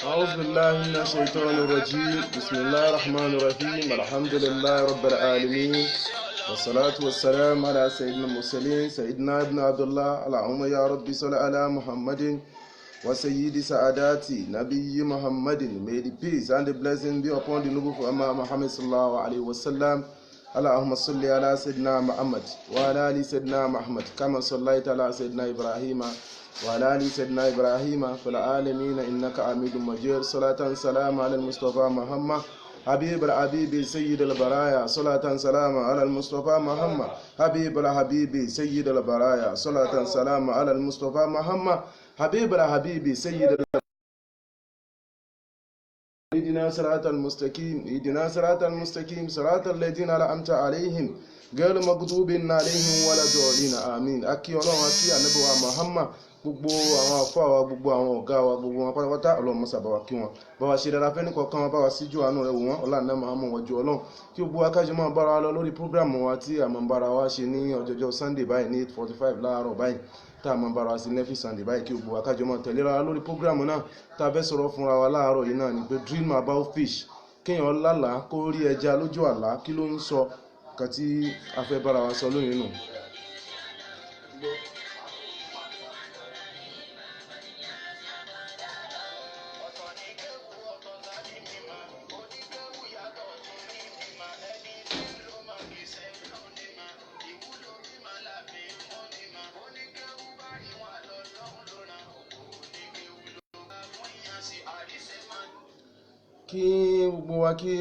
أعوذ بالله من الشيطان الرجيم بسم الله الرحمن الرحيم الحمد لله رب العالمين والصلاة والسلام على سيدنا المرسلين سيدنا ابن عبد الله اللهم يا ربي صل على محمد وسيد سعاداتي نبي محمد. May the peace and the blessing be upon the noble Prophet Muhammad sallallahu alaihi wasallam. اللهم صل على سيدنا محمد وعلى آل سيدنا محمد كما صليت على سيدنا إبراهيم وعلى آل سيدنا إبراهيم في العالمين إنك حميد مجيد. صلاة سلام على المصطفى محمد حبيب الحبيب سيد البرايا. صلاة سلام على المصطفى محمد حبيب الحبيب سيد البرايا. صلاة سلام على المصطفى محمد حبيب الحبيب سيد البرايا. اهدنا صراط المستقيم اهدنا صراط المستقيم صراط الذين أنعمت عليهم غير المغضوب عليهم ولا الضالين آمين. Akí Ọlọ́run, akí Ànábì wa Muhammad, gbogbo àwọn àfáà wa, gbogbo àwọn ọ̀gá wa, gbogbo wọn pátápátá Ọlọ́run mọ́sà bá wa kí wọn, bá wa ṣe dára fẹ́ni kọ̀ọ̀kan wọn, bá wa síjú àánú rẹ̀ wò wọ́n ọlọ́run Muhammad wọ́jú Ọlọ́run. Kí gbogbo akájọ máa bára wa lọ lórí prógrámù wa tí a máa ń bára wa ṣe ní ọjọ́jọ́ Sunday báyìí ní 8:45 láàárọ̀ báyìí tá a máa ń bára wa sí nefi Sunday báyìí. Kí gbogbo akájọ máa tẹ̀lé ra lórí prógrámù náà. Tá a fẹ́ sọ̀rọ̀ fúnra wa láàárọ̀ yìí náà ni pé dream about fish, kéèyàn lálàá kó rí ẹja lójú àlá, kí ló ń sọ kan tí a fẹ́ bára wa sọ lónìí nù. Kí gbogbo wa kí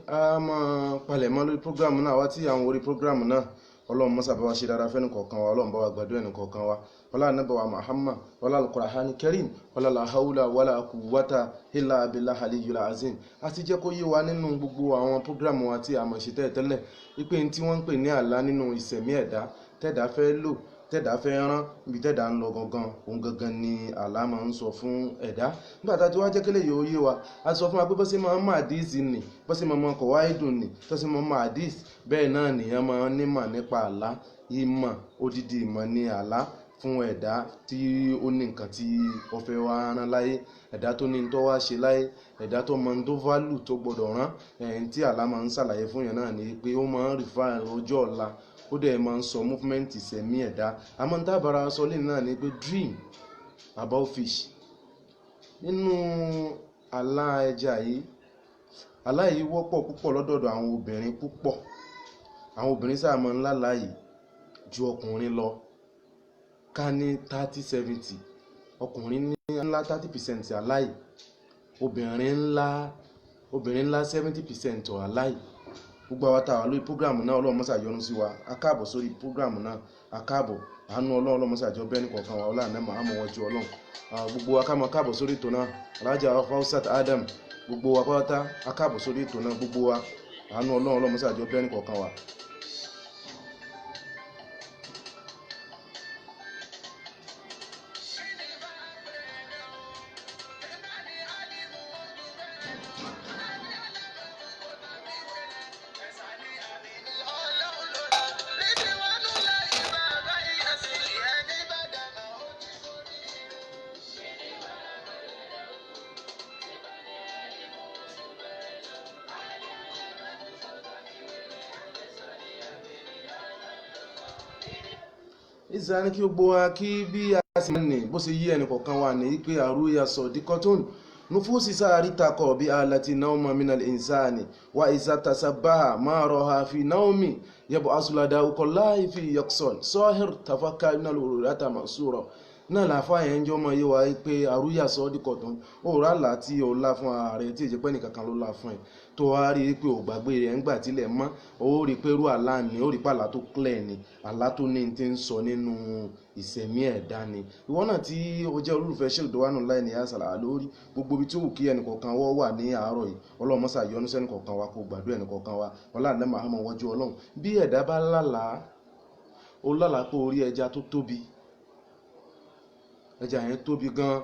a máa palẹ̀mọ́ lórí prógrámù náà, wá tí àwọn orí prógrámù náà Ọlọ́run mọ́sà bá wa ṣe dára fẹ́ni kọ̀ọ̀kan wa, Ọlọ́run bá wa gbàdúrà ẹni kọ̀ọ̀kan wa, ọlá Ànábì wa Muhammad, ọlá al-Qur'ani Karim, ọlá la hawla wala quwwata illa billahi aliyyil azim. A ti jẹ́ kó yé wa nínú gbogbo àwọn prógrámù wa tí a mọ̀ ṣe tẹ́lẹ̀ wípé tí wọ́n ń pè ní àlá nínú ìṣẹ̀mí ẹ̀dá tẹ́dá fẹ́ lò, tẹ́dá fẹ́ rán, ibi tẹ́dá ń lọ gangan, òun gangan ni àlá máa ń sọ fún ẹ̀dá. Nígbà tá a ti wá jẹ́ kílẹ̀ yóò yé wa, a sọ fún wa pé bó ṣe máa ń mọ àdíìsì nì, bó ṣe máa ń mọ kọ̀wáìdùn nì, tó ṣe máa ń mọ àdíìsì, bẹ́ẹ̀ náà nìyẹn máa ń nímọ̀ nípa àlá. Ìmọ̀, odidi ìmọ̀ ni àlá fún ẹ̀dá tí ó ní nǹkan tí ó fẹ́ wá rán láyé, ẹ̀dá tó ní tó wá ṣe láyé, ẹ̀dá tó mọ tó válù tó gbọdọ̀ rán. Ẹ̀yìn tí àlá máa ń ṣàlàyé fún yẹn náà ni pé ó máa ń rìfà ọjọ́ ọ̀la, ó dẹ̀ máa ń sọ movement ìṣẹ̀mí ẹ̀dá. Àmọ́ ń dábàrà sọ lẹ́yìn náà ni pé dream about fish. Nínú àlá ẹja yìí, àlá yìí wọ́pọ̀ púpọ̀ lọ́dọ̀ àwọn obìnrin púpọ̀. Àwọn obìnrin sáà máa ń lálàá yìí ju ọkùnrin lọ, ká ní 30-70. Ọkùnrin ní ńlá 30% àlá yìí, obìnrin ńlá 70% àlá yìí. Gbogbo àwa tá wà lórí prógrámù náà Ọlọ́run mọ́sà yọ́nú sí wa, a káàbọ̀ sórí prógrámù náà, a káàbọ̀, àánú Ọlọ́run mọ́sà jọ bẹ́ẹ̀ nìkọ̀ọ̀kan wa, ọlá Ànábì Muhammad wọ́jú Ọlọ́run. Gbogbo wa ká máa káàbọ̀ sórí ètò náà, Alájà Fausat Adam, gbogbo wa pátá a káàbọ̀ sórí ètò náà, gbogbo wa àánú Ọlọ́run mọ́sà jọ bẹ́ẹ̀ nìkọ̀ọ̀kan wa. Ìsàní kí gbogbo wa kí bí a sì ní bó ṣe yí ẹnì kọ̀ọ̀kan wa ní pé àrúyà sọ̀díkọ́tún nufusi sa'arita bi alati nauma min al-insani wa iza tasabbaha ma raha fi naumi yab'asu ladau kullahi fi yaqson sahir tafakka min al-urata masura. Náà làáfà yẹn jọ mọ̀ yé wa pé àrúyà sọ̀díkọ́tún ó rà láti ọ̀la fún ààrẹ tí ìjẹ́pẹ́ nìkankan ló la fún ẹ̀ tó wá rí pé ò gbàgbé rẹ̀ ńgbà tílẹ̀ mọ́, ó rí pé irú àlá ni, ó rí pé àlá tó clear ni, àlá tó ní ti ń sọ nínú ìṣẹ̀mí ẹ̀dá ni. Ìwọ náà tí ó jẹ́ olólùfẹ́ Sheikh Ridwanullahi Niasse Al-Alori, gbogbo ibi tí ó wù kí ẹnìkọ̀ọ̀kan wọ́ wà ní àárọ̀ yìí, Ọlọ́run mọ́sà yọ́nú sẹ́ni kọ̀ọ̀kan wa, kó gbàdúrà ẹnìkọ̀ọ̀kan wa, ọlá Ànábì Muhammad wọ́jú Ọlọ́run. Bí ẹ̀dá bá lálàá, ó lálàá pé orí ẹja tó tóbi, ẹja yẹn tóbi gan,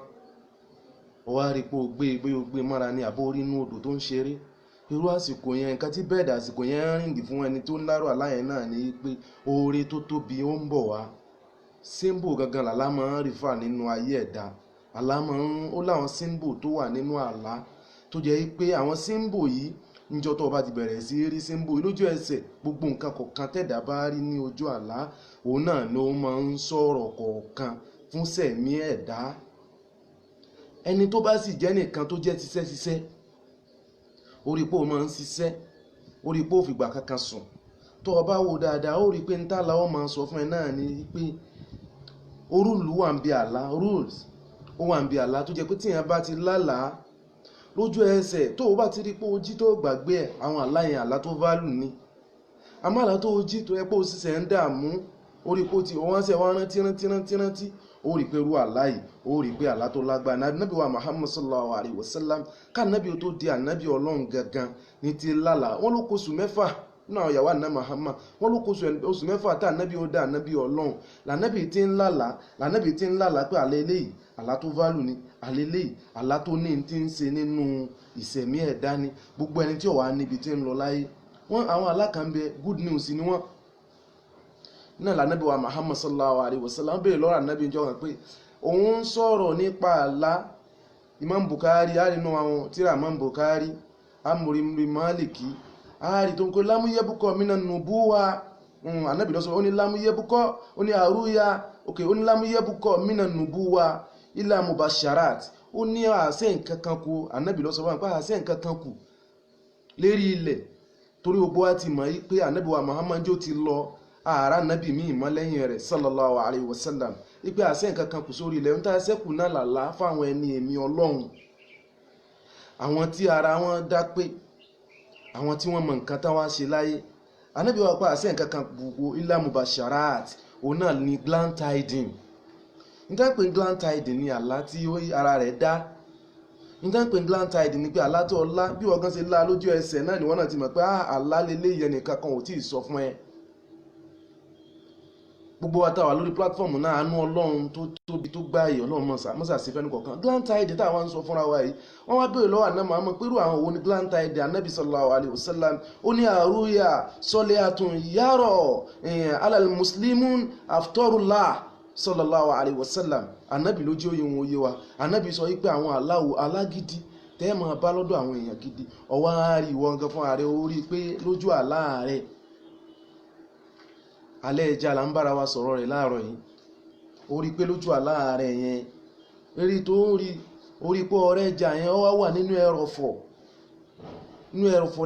ó wá rí pé ó gbé mọ́ra ní àbó orí inú odò tó ń ṣeré, irú àsìkò yẹn nǹkan tí bẹ́ẹ̀dì àsìkò yẹn ríǹgì fún ẹni tó ń lárò àlá yẹn náà ni pé oore tó tóbi ó ń bọ̀ wá. Símbò gangan làlá máa ń rìfà nínú ayé ẹ̀dá. Àlá máa ń ó láwọn símbò tó wà nínú àlá tó jẹ́ pé àwọn símbò yìí níjọ́ tó bá ti bẹ̀rẹ̀ sí rí símbò yìí lójú ẹsẹ̀, gbogbo nǹkan kọ̀ọ̀kan tẹ̀dá bá rí ní ojú àlá òun náà ló máa ń sọ̀rọ̀ kọ̀ọ̀kan fún sẹ̀mí ẹ̀dá. Ẹni tó bá sì jẹ́ nìkan tó jẹ́ ṣiṣẹ́ orí pé ó máa ń ṣiṣẹ́, orí pé ó fìgbà kankan sùn, tó o bá wo dáadáa ó rí pé ń tàlà ó máa sọ fún ẹ náà ni pé orúlù wà ń bí àlá, rules ó wà ń bí àlá tó jẹ́ pé tíyẹn bá ti lálàá lójú ẹsẹ̀ tó o bá ti rí pé o jí tó gbàgbé ẹ̀, àwọn àlá yẹn àlá tó válù ni. Àmọ́ àlá tó o jí tó ẹ pé o ṣiṣẹ́ ń dààmú orí pé o ti wọ́n ṣe wọ́n rántí ó rí pé irú àlá yìí ó rí pé àlá tó lágbára. Nábì wa Muhammad sallallahu alayhi wa sallam ká nábì tó di ànábì Ọlọ́run gangan ní ti lálàá wọ́n ló kó oṣù mẹ́fà nínú àwọn ìyàwó àná Muhammad wọ́n ló kó oṣù mẹ́fà tá ànábì ó dá ànábì Ọlọ́run lànábì tí ń lálàá pé àlá eléyìí àlá tó válù ni, àlá eléyìí àlá tó ní ti ń ṣe nínú ìṣẹ̀mí ẹ̀dá ni. Gbogbo ẹni tí ó wà níbi tí ń lọ láyé wọ́n àwọn àlá kan bẹ good news ni wọ́n náà lànábì wa Muhammad sallallahu alayhi wa sallam bèèrè lọ́rọ̀ ànábì ìjọ kan pé òun ń sọ̀rọ̀ nípa àlá. Imam Bukhari àrínú àwọn tíra Imam Bukhari amúrí Maliki àárí tó ń kó lámúyẹ́bùkọ́ mínà nùbúwà ànábì lọ́sọ̀ ó ní lámúyẹ́bùkọ́ ó ní àrúyà òkè ó ní lámúyẹ́bùkọ́ mínà nùbúwà ilà mubasharat ó ní àṣẹ nǹkan kan kù ànábì lọ́sọ̀ wọn pé àṣẹ nǹkan kan kù lérí ilẹ̀ torí gbogbo wa ti mọ̀ pé ànábì wa Muhammad jó ti lọ ààrá nábì míì mọ́ lẹ́yìn rẹ̀ sallallahu alayhi wa sallam ipe àṣẹ nǹkan kan kù sórí ilẹ̀ ń tà ṣẹ́kù náà làlá fáwọn ẹni èmi Ọlọ́run, àwọn tí ara wọn dá pé, àwọn tí wọ́n mọ̀ nǹkan táwọn ṣe láyé. Ànábì wa pa àṣẹ nǹkan kan gbogbo ilá mubasharat òun náà ní glad tiding. nítorí pé glad tiding ni àlá tí ara rẹ̀ dá. nítorí pé glad tiding ni pé àlá tó ọlá bí wọ́n gan ṣe lá lójú ẹsẹ̀ náà ni wọ́n náà ti mọ̀ pé àlá lélẹ́yìí ẹnìkan kan ò tí ì sọ fún ẹ. Gbogbo wa tá wà lórí platform náà àánú Ọlọ́run tó tóbi tó gbáyé Ọlọ́run mọ́sà sí fẹ́ni kọ̀ọ̀kan. glad tiding táwọn ń sọ fúnra wa yìí wọ́n wá béèrè lọ́wọ́ àná màmá pẹ̀lú àwọn òun ni glad tiding ànábì sallallahu alayhi wa sallam ó ní àrúyà sọ́lẹ́àtún yàrá alal muslimun aftarullah sallallahu alayhi wa sallam ànábì lójú òye wọn òye wa. Ànábì sọ wípé àwọn aláwo alágídí tẹ́ máa bá lọ́dọ̀ àwọn èèyàn gidi ọwọ́ àárí ìwọ̀n gan fún ààrẹ orí pé lójú àlá rẹ̀ alẹ́ ẹja là ń bára wa sọ̀rọ̀ rẹ̀ láàárọ̀ yìí ó rí pé lójú àlá rẹ̀ yẹn eré tó ń rí orí pé ọ̀rẹ́ ẹja yẹn ó wà nínú ẹrọ̀fọ̀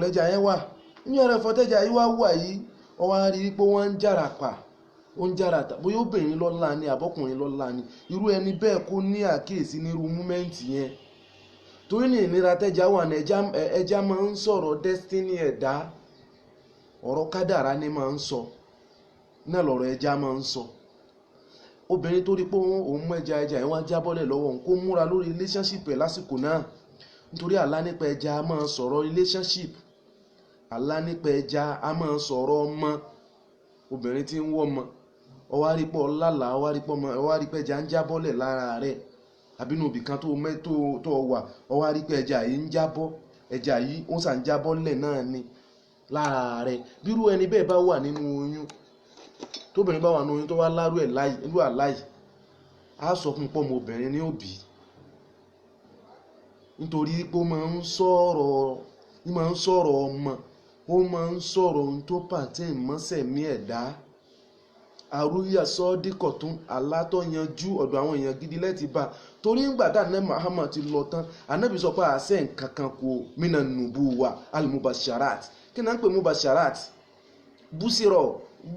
lẹ́ja yẹn wà nínú ẹrọ̀fọ̀ tẹ́ja yìí wà yìí ó wá rí pé wọ́n ń jára pa ó ń jára tà bóyá obìnrin lọ́la ni àbọ́kùnrin lọ́la ni irú ẹni bẹ́ẹ̀ kó ní àkíyèsí nírú múmẹ́ǹtì yẹn torí ní ìnira tẹ́ja wà ní ẹja máa ń sọ̀rọ̀ destiny ẹ̀dá ọ̀rọ̀ kádàrá ni máa ń sọ náà lọ̀rọ̀ ẹja máa ń sọ. Obìnrin tó rí pé òun mú ẹja yẹn wá jábọ́lẹ̀ lọ́wọ́ òun kó múra lórí relationship ẹ̀ lásìkò náà nítorí àlá nípa ẹja a máa sọ̀rọ̀ relationship, àlá nípa ẹja a máa sọ̀rọ̀ ọmọ. Obìnrin tí ń wọ́ ọmọ ó wá rí pé ọlálà ó wá rí pé ẹja ń jábọ́lẹ̀ lára rẹ̀ àbínú ibì kan tó wà ó wá rí pé ẹja yìí ń jábọ́, ẹja yìí ó sàn jábọ́lẹ̀ náà ni lára rẹ̀. Bírú ẹni bẹ́ẹ̀ bá wà nínú oyún tóbìnrin bá wà ní oyún tó wá lárú ẹ̀ ìlú àláì á sọ fún pọ́mọ obìnrin ní òbí nítorí pé ó máa ń sọ̀rọ̀ ọmọ, ó máa ń sọ̀rọ̀ ohun tó pàtẹ́ ìmọ́sẹ̀mí ẹ̀dá. Àrúyà sọ́ọ́díkọ̀ tún alátọ́ yanjú ọ̀dọ̀ àwọn èèyàn gidi lẹ́ti bá torí ńgbà tá ànábì Muhammad ti lọ tán ànábì sọ pé àṣẹ nǹkan kan kò mínà nùbú wa al-mubasharat. Kí náà ń pè mubasharat?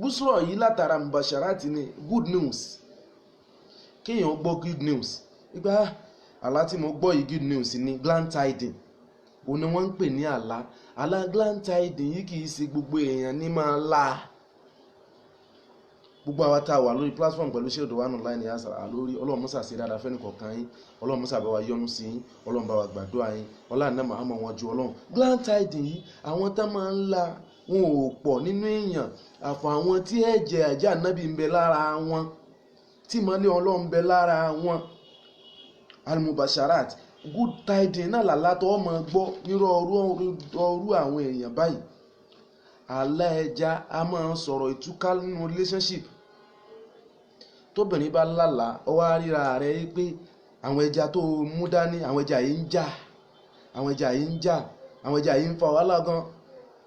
Búsírọ̀ yìí látara mubasharat ni good news. Kéèyàn gbọ́ good news ìgbà àlá tí mo gbọ́ yìí good news ni glad tiding òun ni wọ́n ń pè ní àlá glad tiding yìí kì í ṣe gbogbo èèyàn ní máa la. Gbogbo àwa tá wà lórí platform pẹ̀lú Sheikh Ridwan online ní àṣà lórí Ọlọ́run mọ́sà sí dáadáa fẹ́ni kọ̀ọ̀kan yín, Ọlọ́run mọ́sà bá wa yọ́nú sí yín, Ọlọ́run bá wa gbàdúrà yín, ọlá àná Muhammad wọn ju Ọlọ́run. glad tiding yìí àwọn tá máa ń la wọn ò pọ̀ nínú èèyàn àfọ àwọn tí ẹ̀jẹ̀ àjà ànábì ń bẹ lára wọn tí ìmọ́lẹ̀ Ọlọ́run ń bẹ lára wọn al-mubasharat good tidings náà làlá tó ọmọ gbọ́ nírọ̀ ọrú àwọn èèyàn báyìí. Àlá ẹja a máa ń sọ̀rọ̀ ìtúká nínú relationship. Tóbìnrin bá lálàá ó wá ríra rẹ̀ pé àwọn ẹja tó mú dání àwọn ẹja yìí ń jà àwọn ẹja yìí ń jà àwọn ẹja yìí ń fa wàhálà gan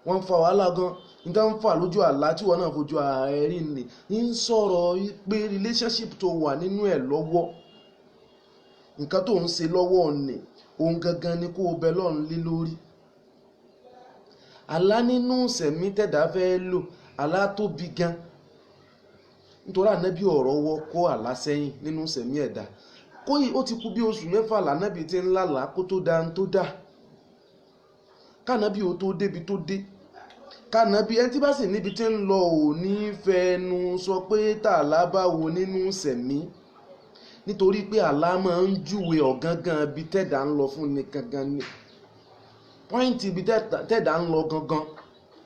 wọ́n ń fa wàhálà gan nígbà ń fà lójú àlá tí wọ́n náà fojú ààrẹ rí ni ń sọ̀rọ̀ pé relationship tó wà nínú ẹ̀ lọ́wọ́ nǹkan tó ń ṣe lọ́wọ́ ni òun gangan ni kó o bẹ lọ́run lé lórí. Àlá nínú sẹ̀mí tẹ̀dá fẹ́ lò àlá tóbi gan nítorí ànábì ọ̀rọ̀ wọ́ kó àlá sẹ́yìn nínú sẹ̀mí ẹ̀dá kóyì ó ti kú bí oṣù 6 lànábì tí ń lálàá kó tó dá ń tó dá kánábì ó tó débi tó dé kánábì ẹni tí bá sì níbi tí ń lọ ò ní fẹnu sọ pé tààlà bá wo nínú sẹ̀mí nítorí pé àlá máa ń júwe ọ̀gángan ibi tẹ̀dá ń lọ fún ni gangan ni pọ́ìntì ibi tẹ̀dá ń lọ gangan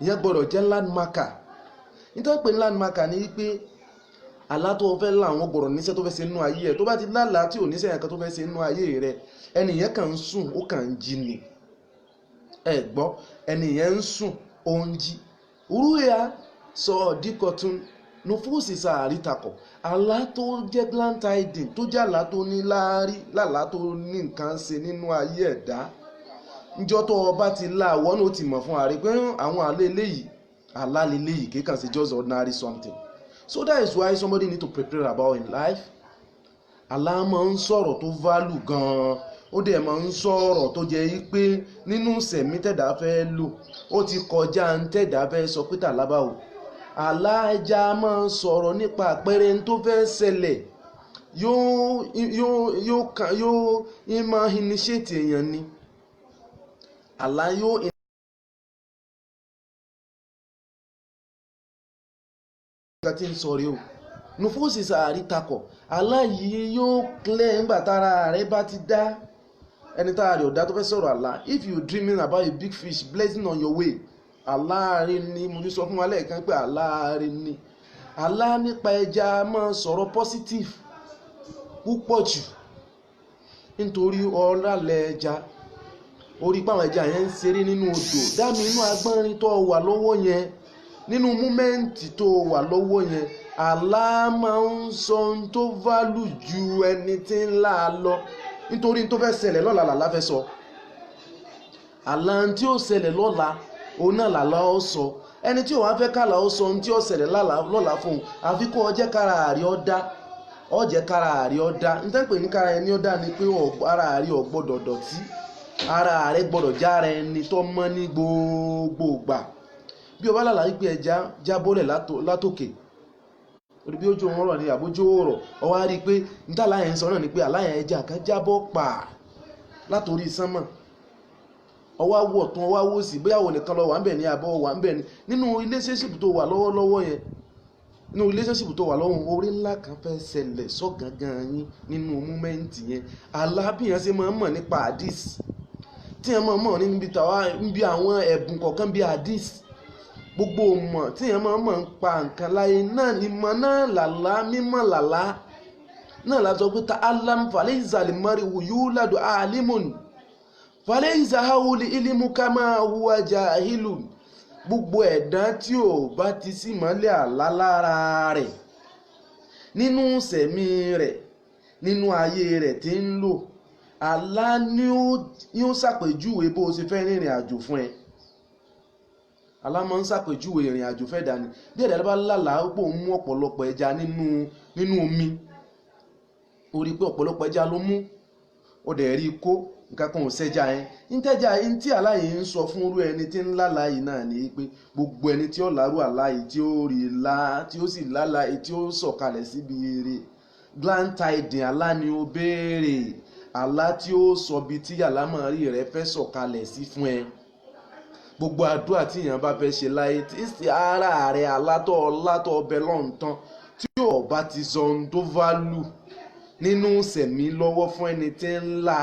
ìyẹn gbọ́dọ̀ jẹ́ landmarker nítorí pé landmarker ni wípé àlá tó fẹ́ là àwọn gbọ́dọ̀ níṣẹ́ tó fẹ́ ṣe nínú ayé ẹ̀ tó bá ti lálàá tí ò níṣẹ́ nǹkan tó fẹ́ ṣe nínú ayé rẹ̀ ẹnìyẹn kàn ń sùn ó kàn ń jí ni ẹ gbọ́ ẹnìyẹn ń sùn ó ń jí rúyà sọ díkọ̀tún nufusi sàárìtakọ̀ àlá tó jẹ́ grand tidings tó jẹ́ àlá tó ní láárí lálá tó ní nǹkan ṣe nínú ayé ẹ̀dá níjọ́ tó o bá ti lá àwọn náà ó ti mọ̀ fún ààrẹ pé àwọn àlá eléyìí àlá leléyìí kì í kàn sí just ordinary something. So that is why somebody need to prepare about in life. Àlá máa ń sọ̀rọ̀ tó value gan-an ó dẹ̀ máa ń sọ̀rọ̀ tó jẹ́ pé nínú sẹ̀mí tẹ̀dá fẹ́ lò ó ti kọjá ń tẹ̀dá fẹ́ sọ pé tàlábà o. Àlá ẹja máa ń sọ̀rọ̀ nípa àpẹẹrẹ tó fẹ́ ṣẹlẹ̀ yóò máa initiate èèyàn ni. Àlá yóò tí ń sọ̀rọ̀ o nufusi sàárìtakọ̀ àlá yìí yóò clear ńgbà tára rẹ̀ bá ti dá ẹni tára rẹ̀ ò dá tó fẹ́ sọ̀rọ̀ àlá. If you dreaming about a big fish blessing on your way àlá rẹ̀ ni mo ti sọ fún wa lẹ́ẹ̀kan pé àlá rẹ̀ ni. Àlá nípa ẹja máa sọ̀rọ̀ positive púpọ̀ jù nítorí ọ̀rálẹ̀ ẹja orí pàwọn ẹja yẹn ń ṣeré nínú odò dámi inú agbọ́nrin tó wà lọ́wọ́ yẹn nínú múmẹ́ǹtì tó wà lọ́wọ́ yẹn àlá máa ń sọ ohun tó válù ju ẹni tí ń lá a lọ nítorí tó fẹ́ ṣẹlẹ̀ lọ́la làlá fẹ́ sọ. Àlá tí ó ṣẹlẹ̀ lọ́la òun náà làlá ó sọ ẹni tí ò wá fẹ́ kàlà ó sọ ohun tí ó ṣẹlẹ̀ lọ́la fún un àfi kó ọjẹ́ kára àrí ọ̀dá ọ̀jẹ̀ kára àrí ọ̀dá nítorí pé ní kára ẹni ọ̀dá ni pé ara àrí ò gbọ́dọ̀ dọ̀tí ara rẹ̀ gbọ́dọ̀ jára ẹni tó mọ́ ní gbogbo ìgbà. Bí o bá lálàá wípé ẹja jábọ́lẹ̀ látòkè orí bí ojú wọn rọ̀ ní àbójú ọ̀rọ̀ ọ wá rí i pé níta láyẹn ń sọ náà ni pé àláyẹn ẹja kan jábọ́ pa látòrí sánmọ̀ ọwọ́ awọ ọ̀tún ọwọ́ awọ òsì bóyá òun nìkan lọ wà ń bẹ̀ ní àbọ̀ wà ń bẹ̀ ní nínú relationship tó wà lọ́wọ́lọ́wọ́ yẹn nínú relationship tó wà lọ́wọ́ orí ńlá kan fẹ́ ṣẹlẹ̀ sọ́gangan yín nínú múmẹ́ǹtì yẹn. Àlá bí yẹn ṣe máa ń mọ̀ nípa hadith tí yẹn máa ń mọ̀ níbi àwọn ẹ̀bùn kọ̀ọ̀kan bíi hadith gbogbo mọ̀ tí yẹn máa ń mọ̀ ń pa nǹkan láyé náà ìmọ̀ náà làlá mímọ̀ làlá náà látọ̀ pé ta alam falẹ̀ ìzàlẹ̀ mari wùyú ládùn alimun falẹ̀ ìzàháwùlì ilimu kama huwa jahilun. Gbogbo ẹ̀dá tí ò bá ti sí mọ́lẹ̀ àlá lára rẹ̀ nínú sẹ̀mí rẹ̀ nínú ayé rẹ̀ tí ń lò àlá ni ó ṣàpèjúwe bó o ṣe fẹ́ rìnrìn àjò fún ẹ. Àlá máa ń ṣàpèjúwe ìrìn àjò fẹ́ dání bí ẹ̀dá bá lálàá ó pò ń mú ọ̀pọ̀lọpọ̀ ẹja nínú omi ó rí pé ọ̀pọ̀lọpọ̀ ẹja ló mú ó dẹ̀ rí kó nǹkan kan ò ṣẹja yẹn nítẹ́jà yín tí àlá yìí ń sọ fún irú ẹni tí ń lálàá yìí náà ni pé gbogbo ẹni tí ó lárú àlá yìí tí ó rí lá tí ó sì lálàá yìí tí ó sọ̀kalẹ̀ síbi eré grand tidings àlá ni ó béèrè àlá tí ó sọ bí tí àlámọ̀rí rẹ fẹ́ sọ̀kalẹ̀ sí fún ẹ. Gbogbo àdúrà tí èèyàn bá fẹ́ ṣe láyé tí ara rẹ̀ alátọ̀ ọbẹ̀ lọ́ntán tí ò bá ti sọ ohun tó válù nínú sẹ̀mí lọ́wọ́ fún ẹni tí ń la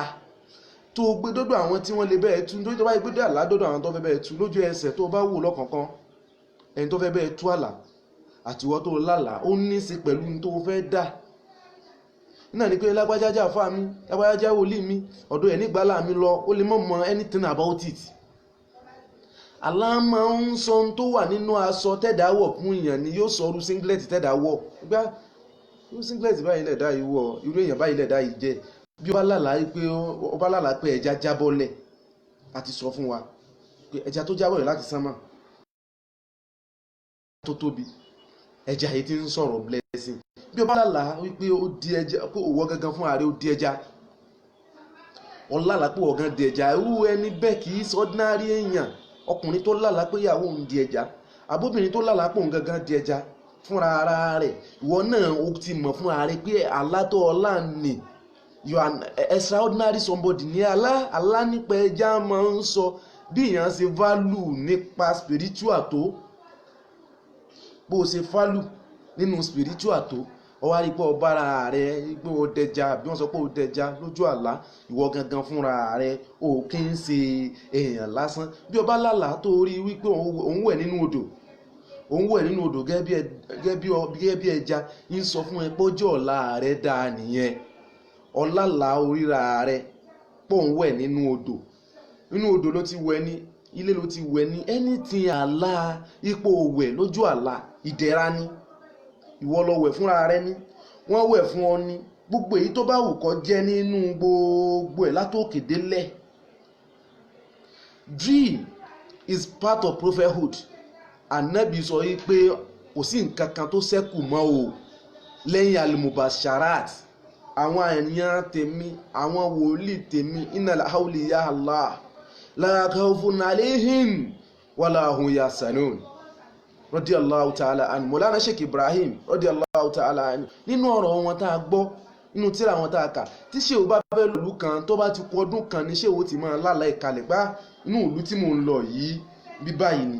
tó gbé dọ́dọ̀ àwọn tí wọ́n lè bẹ́ẹ̀ tú tó bá gbé àlá dọ́dọ̀ àwọn tó fẹ́ bẹ́ẹ̀ tú lójú ẹsẹ̀ tó bá wò lọ́kànkan ẹni tó fẹ́ bẹ́ẹ̀ tú àlá àtiwọ́ tó lálàá ó ní í ṣe pẹ̀lú ní tó fẹ́ dà náà ni pé lágbájá jẹ́ àfáà mi, lágbájá jẹ́ wòlíì mi, ọ̀dọ̀ ẹ̀ nígbàlá mi lọ, ó lè mọ̀ anything about it. Allah máa ń sọ ohun tó wà nínú aṣọ tẹ́dà wọ̀ fún èèyàn ni yóò sọ irú singlet tẹ́dà wọ̀. Gbá irú singlet báyìí lẹ̀dá yìí wọ̀, irú èèyàn báyìí lẹ̀dá yìí jẹ́. Bí ó bá lálàá pé ẹja jábọ́lẹ̀, a ti sọ fún wa pé ẹja tó jábọ́lẹ̀ láti sánmà tó tóbi, ẹja yìí ti ń sọ̀rọ̀ blessing. Bí ó bá lálàá wípé ó di ẹja, pé òwò gangan fún ààrẹ ó di ẹja, ọlálàá pé ọ̀gán di ẹja, irú ẹni bẹ́ẹ̀ kì í sọ ordinary èèyàn. Ọkùnrin tó lálàá pé ìyàwó òun di ẹja, àbóbìnrin tó lálàá pé òun gangan di ẹja fúnra ara rẹ̀, ìwọ náà ó ti mọ̀ fúnra rẹ̀ pé Allah tó ọlá ni, you are an extraordinary somebody ní Allah nípa ẹja máa ń sọ bí èèyàn ṣe value nípa spiritual tó, bó o ṣe value nínú spiritual tó, ó wá rí pé ọba ara rẹ̀ pé ó dẹja, bí wọ́n sọ pé ó dẹja lójú àlá, ìwọ gangan fúnra rẹ̀ ó kì í ṣe èèyàn lásán. Bí ọba lálàá tó rí wípé òun wẹ̀ nínú odò, gẹ́gẹ́ bí ẹja, ń sọ fún ẹ pé ọjọ́ ọ̀la rẹ̀ dáa nìyẹn. Ọlálàá oríra rẹ̀ pọ̀ ń wẹ̀ nínú odò ló ti wẹ̀ ní, ilé ló ti wẹ̀ ní, anything àlá ipò wẹ̀ lójú àlá ìdẹ̀ra ni. Ìwọ lọ wẹ̀ fúnra rẹ̀ ní, wọ́n wẹ̀ fún ọ ní, gbogbo èyí tó bá wù kó jẹ́ nínú gbogbo ẹ̀ látòkè délẹ̀. Dream is part of prophethood. Ànábì sọ yìí pé kò sí nǹkan kan tó ṣẹ́kù mọ́ o lẹ́yìn al-mubasharat. Àwọn ènìyàn tèmi, àwọn wòlíì tèmi, innal awliya Allah la khawfun alayhim wala hum yahzanun. Radiyallahu ta'ala anhu. Mọ̀lánà Sheikh Ibrahim radiyallahu ta'ala anhu. Nínú ọ̀rọ̀ wọn tá a gbọ́, nínú tírà wọn tá a kà, tí ṣé o bá fẹ́ lòlú kan tó bá ti kú ọdún kan ní ṣé o ti máa lálàá ìkalẹ̀ pa inú ìlú tí mò ń lọ yìí bí báyìí ni.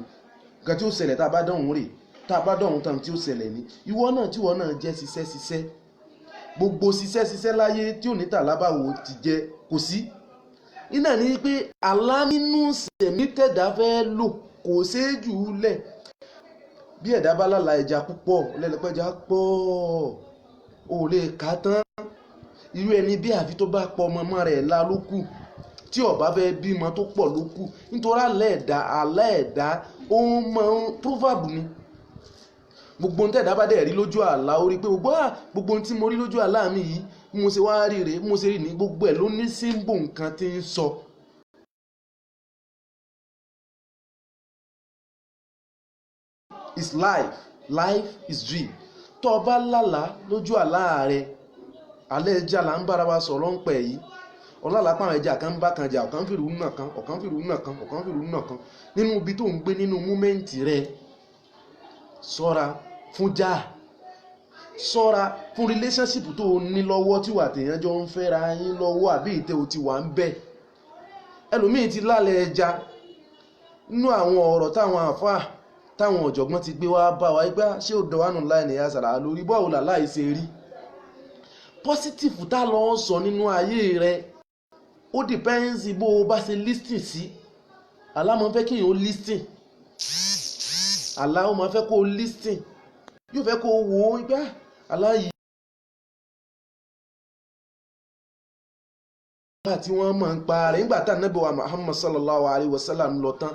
Nǹkan tí ó ṣẹlẹ̀ tá a bá dọ̀hún rè, tá a bá dọ̀hún tán tí ó ṣẹlẹ̀ ni. Ìwọ náà tí ìwọ náà jẹ́ ṣiṣẹ́. Gbogbo ṣiṣẹ́ láyé tí ò ní tà lábàwò ti jẹ kò sí. Iná ní pé Allah nínú sẹ̀mí tẹ̀dá fẹ́ lò kò ṣeé jù ú lẹ̀. Bí ẹ̀dá bá lálàá ẹja púpọ̀, lẹ́lẹ́pẹ́ ẹja pọ̀, ò lè kà tán. Irú ẹni bí àfi tó bá pọ̀ ọmọ rẹ̀ la ló kù, tí ó bá fẹ́ bímọ tó pọ̀ ló kù. Nítorí àlá ẹ̀dá ó máa ń proverb ni. Gbogbo ohun tẹ̀dá bá dẹ̀ rí lójú àlá, ó rí pé gbogbo ohun tí mo rí lójú àlá mi yìí, mo ṣe wá rí rèé, mo ṣe rí ní gbogbo ẹ̀ ló ní símbò nǹkan tí ń sọ. Is life is dream. Tó bá lálàá lójú àlá rẹ̀, alẹ́ ẹja là ń bára wa sọ̀rọ̀ ń pẹ̀ yìí. Ọlọ́lá pàwọn ẹja kan ń bá kan jà, ọ̀kan fìrù náà kan, ọ̀kan fìrù náà kan, ọ̀kan fìrù náà kan. Nínú ibi tó ń gbé nínú múmẹ́ǹtì rẹ̀, ṣọ́ra fún jà, ṣọ́ra fún relationship tó ní lọ́wọ́ tí wà tèèyàn jọ ń fẹ́ra yín lọ́wọ́ àbí ìtẹ́ ò ti wà ń bẹ̀. Ẹlòmíì ti lálẹ́ ẹja nínú àwọn ọ̀rọ̀ táwọn àfáà táwọn ọ̀jọ̀gbọ́n ti gbé wá bá wa gbá ṣé ó dọ̀wánù láì ní àṣàrà lórí bọ́ọ̀lù làláì ṣe rí. Positive tá lọ sọ nínú ayé rẹ ó depends bó o bá ṣe listen sí. Allah máa fẹ́ kí o listen. Allah ó máa fẹ́ kó o listen. Yóò fẹ́ kó o wò ó gbá Allah yìí. Nígbà tí wọ́n máa ń pa rẹ̀ nígbà tá Ànábì wa Muhammad sallallahu alayhi wa sallam lọ tán,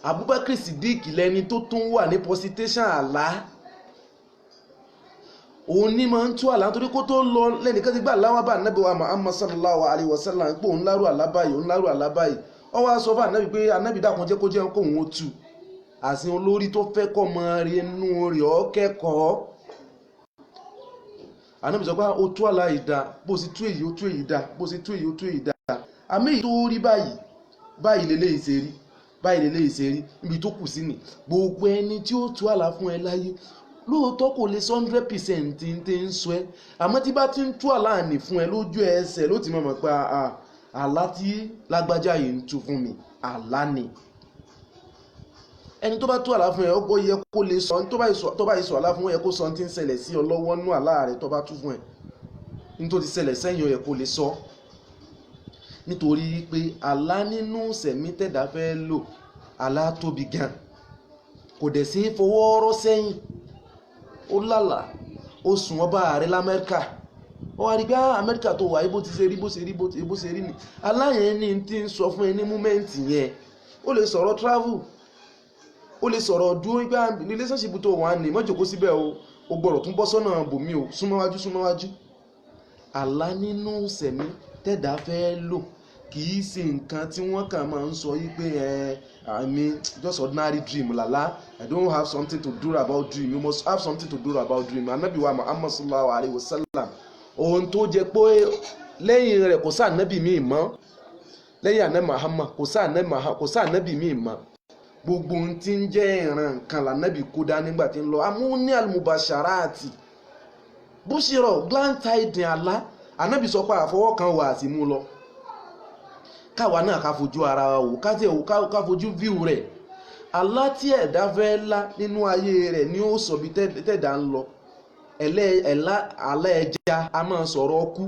Abubakar Siddiq lẹni tó tún wà ní position àlá. Òun ní máa ń tú àlá nítorí kó tó lọ lẹ́nìkan ti gbà láwá bá Ànábì wa Muhammad sallallahu alayhi wa sallam pé òun lárú àlá báyìí. Ó wá sọ fún Ànábì pé Ànábì dákun jẹ́ kó jẹ́ kó òun ó tú. Àsìn olórí tó fẹ́ kọ́ mọ rí inú rẹ̀ ó kẹ́kọ̀ọ́. Ànábì sọ pé ó tú àlá ìdá, bó sì tú èyí ó tú èyí dá, bó sì tú èyí ó tú èyí dá. Àmì èyí tó rí báyìí lélẹ́yìí ṣe rí. Báyìí lélẹ́yìí ṣe rí níbi tó kù sí ni. Gbogbo ẹni tí ó tú àlá fún ẹ láyé lóòótọ́ kò lè 100% tí ń sọ ẹ́, àmọ́ tí bá ti ń tú àlá ní fún ẹ lójú ẹsẹ̀ ló ti mọ̀ pé àlá tí lágbájá yìí ń tú fún mi àlá ni. Ẹni tó bá tú àlá fún ẹ ó yẹ kó lè sọ, tó bá sọ àlá fún ẹ kó sọ tí ń ṣẹlẹ̀ sí ọ lọ́wọ́ nú àlá rẹ tó bá tú fún ẹ, ní tó ti ṣẹlẹ̀ sẹ́yìn ó yẹ kó lè sọ. Nítorí pé àlá nínú sẹ̀mí tẹ̀dá fẹ́ lò, àlá tóbi gan, kò dẹ̀ sí fọwọ́ rọ́ sẹ́yìn. Ó lálàá ó sùn ọba rẹ̀ l'Amẹ́ríkà ó wá rí pé Amẹ́ríkà tó wà bó ti ṣe rí bó ṣe rí ni aláyẹn ní ti ń sọ fún ẹ ní múmẹ́ǹtì yẹn ó lè sọ̀rọ̀ travel ó lè sọ̀rọ̀ dúró gbá relationship tó wà ní mọ́jòkó síbẹ̀ o gbọ́dọ̀ tún bọ́ sọ́nà bòmí o súnmọ́wájú àlá nínú sẹ̀mí tẹ́dà fẹ́ lò kì í ṣe nǹkan tí wọ́n kàn máa ń sọ yí pé I mean just ordinary dream lala I don't have something to do about dream you must have something to do about dream anabi wa Muhammad sallallahu alayhi wa sallam ohun tó jẹ pé lẹ́yìn rẹ̀ kò sáà nábì míì mọ́ lẹ́yìn àná Muhammad kò sáà nábì míì mọ́ gbogbo ohun tí ń jẹ́ ìran nǹkan lànàbì kó dá nígbà tí ń lọ amúní almubasharati bushiro glad tidings àlá ànábì sọ pé àfọwọ́ kan wà àti mú lọ káwa náà ká fojú ara wa wò ká fojú víw rẹ̀ àlá tí ẹ̀dá fẹ́ lá nínú ayé rẹ̀ ni ó sọ bí tẹ̀dá ń lọ àlá ẹja a máa sọ̀rọ̀ ọkú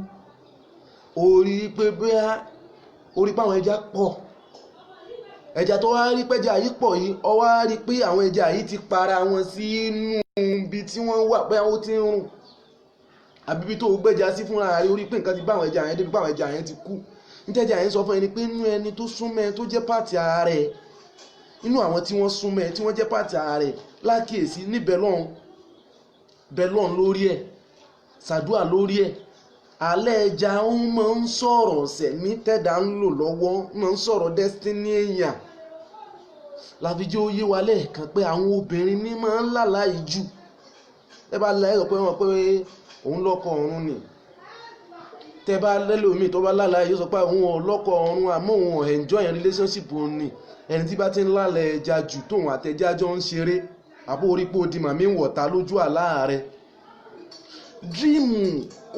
orí pé àwọn ẹja pọ̀ ẹja tó wá rí pẹ́jà yìí pọ̀ yìí ọ wá rí pé àwọn ẹja yìí ti para wọn sí inú ibi tí wọ́n wà pé àwọn tí ń rùn àbíbí tó gbẹ́ja sí fúnra rẹ̀ orí pé nǹkan ti bá àwọn ẹja yẹn débi pé àwọn ẹja yẹn ti kú nítẹ́jà yẹn sọ fún ẹni pé inú ẹni tó súnmọ́ tó jẹ́ pàtì ara rẹ̀ inú àwọn tí wọ́n súnmọ́ tí wọ́n jẹ́ pàtì ara rẹ̀ lákìyèsí ní bẹ́lọ́n lórí ẹ̀ sàdúà lórí ẹ̀ alẹ́ ẹja ó máa ń sọ̀rọ̀ sẹ̀mí tẹ́dà ń lò lọ́wọ́ máa ń sọ̀rọ̀ destiny èèyàn láfijé ó yé wa lẹ́ẹ̀kan pé àwọn obìnrin ní máa ń lálàá jù ẹ bá lẹ́rọ pé wọ́n pé òun lọ́kọ ọ̀run ni tẹ́ bá lẹ́lòmíì tó bá lálàá yóò sọ pé òun ò lọ́kọ ọ̀run àmọ́ òun ò enjoy relationship òun ni ẹni tí bá ti ń lálẹ́ ẹja jù tóun àtẹjá jọ ń ṣeré àbó orí pé ó di màmí ń wọ̀ta lójú àlá rẹ̀ dream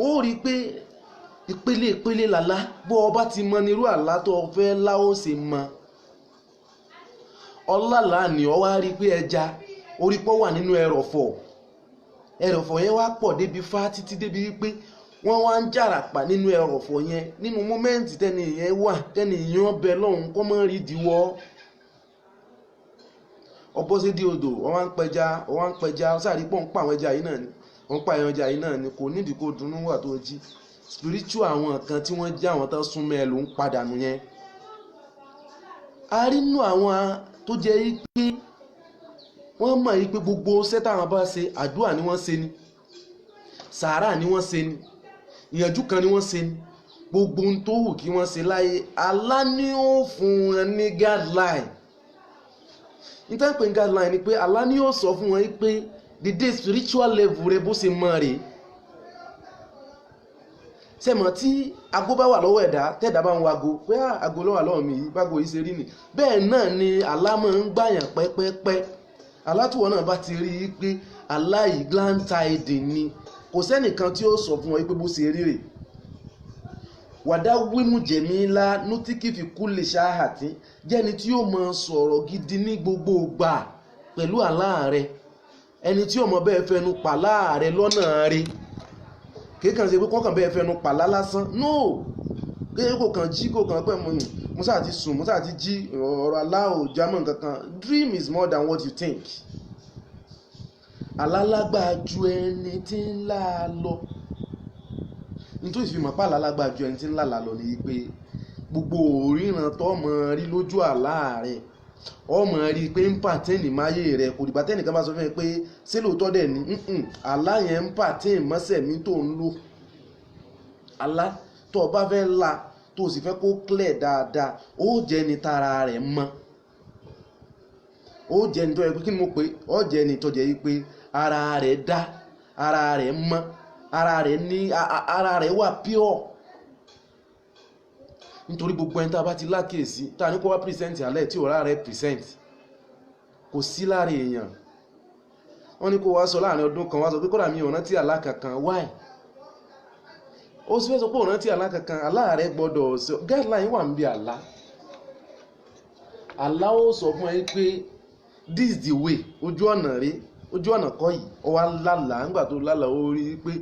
ó rí pé ìpele làlá bó ọba ti mọ nírú àlá tó fẹ́ láwọ́ sí mọ ọlálà ni ọ wá rí pé ẹja orí pọ́ wà nínú ẹrọ̀fọ̀ yẹn wá pọ̀ débi fá títí débi wípé wọ́n wá ń jàràpà nínú ẹrọ̀fọ̀ yẹn nínú mọ́mẹ́ǹtì tẹ́ni yẹn wà tẹ́ni yẹn bẹ lọ́hùn kọ́ mọ́ rí ìdíwọ́ ọbọ̀sẹ̀dì odò wọ́n wá ń pẹja sáàrí pọ̀ ń pa àwọn ẹja yìí náà ni wọ́n pa àwọn ẹja yìí náà ni kò nídìí kó dunnú wà tó jí spiritual àwọn kan tí wọ́n jẹ́ àwọn tó súnmọ́ ẹ ló ń padà nù yẹn a rí nù àwọn tó jẹ́ pé wọ́n mọ̀ yí pé gbogbo sẹ́tà àwọn bá ṣe àdúrà ni wọ́n ṣe ni sàárà ni wọ́n ṣe ni ìyànjú kan ni wọ́n ṣe ni gbogbo ohun tó wù kí wọ́n ṣe láyé Allah ni ó fún wọn ní guideline nítorí pé guideline ni pé Allah ni ó sọ fún wọn pé the spiritual level rẹ bó ṣe mọ̀ rèé sẹ́mọ̀ tí ago bá wà lọ́wọ́ ẹ̀dá tẹ́dà bá ń wago pé ago ló wà lọ́wọ́ mi yìí bágo yìí ṣe rí ni bẹ́ẹ̀ náà ni Allah máa ń gbàyàn pẹ́pẹ́pẹ́ alátùwọ̀ náà bá ti rí i pé Allah yìí glad tidings ni kò sẹ́nìkan tí ó sọ fún wọn pé bó ṣe rí rè wàdá wímú jẹ̀mí ńlá nútíkì fi kú lè ṣáhàtí jẹ́ni tí yóò máa sọ̀rọ̀ gidi ní gbogbo ìgbà pẹ̀lú Allah rẹ̀ ẹni tí yóò mọ bẹ́ẹ̀ fẹnu pa láàrẹ lọ́nà rẹ̀ kéèkàn ṣe pé kọ́kàn bẹ́ẹ̀ fẹnu pàlá lásán no kéèkàn kò kàn jí kò kàn pẹ́ musa ti sùn musa ti jí ọ̀rọ̀ aláwọ̀ german kankan dream is more than what you think alálágbá ju ẹni tí ń lá lọ nítorí ìfimọ̀ pa alálágbá ju ẹni tí ń lá lọ ní pé gbogbo òríran tó mọ̀ rí lójú àlá rẹ̀ ọmọ rí pé ń pàtẹ́nì máyé rẹ̀ kò dìgbà tẹ́nìkan bá sọ fún ẹ pé ṣé lóòótọ́ dẹ̀ ní àlá yẹn ń pàtẹ́nì mọ́sẹ̀mí tó ń lò àlá tó o bá fẹ́ la tó o sì fẹ́ kó clear dáadáa ó jẹ́ ni tara rẹ̀ mọ́ ó jẹ́ ni tó yẹ pé kí ni mo pè ó jẹ́ ni tó jẹ́ yí pé ara rẹ̀ dá ara rẹ̀ mọ́ ara rẹ̀ wà pure nítorí gbogbo ẹni tá a bá ti lákèésí tá a ní kó wá pírísẹ́ǹtì alẹ́ tí ọ̀rá rẹ̀ pírísẹ́ǹtì kò sí láàrin èèyàn wọ́n ní kó wá sọ láàrin ọdún kan wá sọ pé kódà mi ò rántí àlá kankan why ó sì fẹ́ sọ pé ò rántí àlá kankan àlá rẹ̀ gbọ́dọ̀ sọ guideline wà níbi àlá ó sọ fún ẹ pé this is the way ojú ọ̀nà kọ́ yìí ó wá lálàá nígbà tó lálàá ó rí pé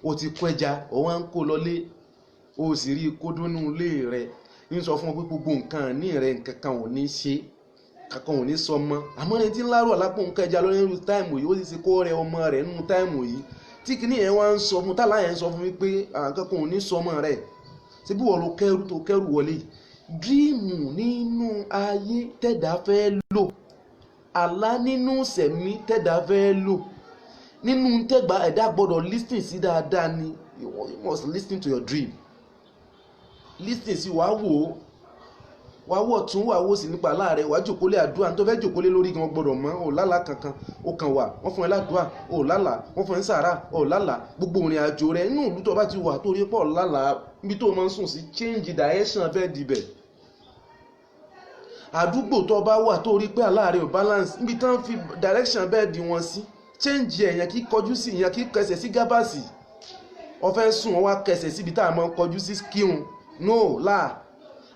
ó ti kọjá ó wá ń kó lọlé ó sì rí kódónú ilé rẹ̀ ń sọ fún ọ pé gbogbo nǹkan ní rẹ̀ nǹkan kan ò ní ṣe kankan ò ní sọ mọ́ àmọ́ ẹni tí ń lárò àlápò nǹkan ẹja lórí irú táìmù yìí ó sì ṣe kó rẹ ọmọ rẹ̀ nínú táìmù yìí tí kìíní yẹn wá ń sọ fún tálá yẹn sọ fún mi pé àǹkan kan ò ní sọmọ rẹ̀ ṣe bí wọ́n lo kẹ́rù tó kẹ́rù wọlé. Dírímù nínú ayé tẹ̀dá fẹ́ lò, àlá nínú sẹ̀mí tẹ̀dá fẹ́ lò, nínú tẹ̀gbà ẹ̀dá gbọ́dọ̀ listen sí dáadáa ni. You must listen to your dream. Listen sí wàá wò tún wàá wò sí nípa láàrẹ̀ wàá jòkólé àdúrà tó fẹ́ jòkólé lórí gan gbọ́dọ̀ mọ́ ò lálàá kankan ó kàn wà wọ́n fún ẹ ládùúà ò lálàá wọ́n fún ẹ sàárà ò lálàá gbogbo ìrìn àjò rẹ inú ìlú tó bá ti wà tó rí pọ̀ lálàá níbi tó máa ń sùn sí change direction fẹ́ dibẹ̀. Àdúgbò tó bá wà tó rí pé aláàrẹ̀ ò balance níbi tán fi direction bẹ́ẹ̀ di wọn sí change èèyàn kí kọjú sí èèyàn kí kẹsẹ̀ sí gábàsì ó fẹ́ sùn wọ́n wá kẹsẹ̀ síbi tá a máa kọjú sí kírun no láà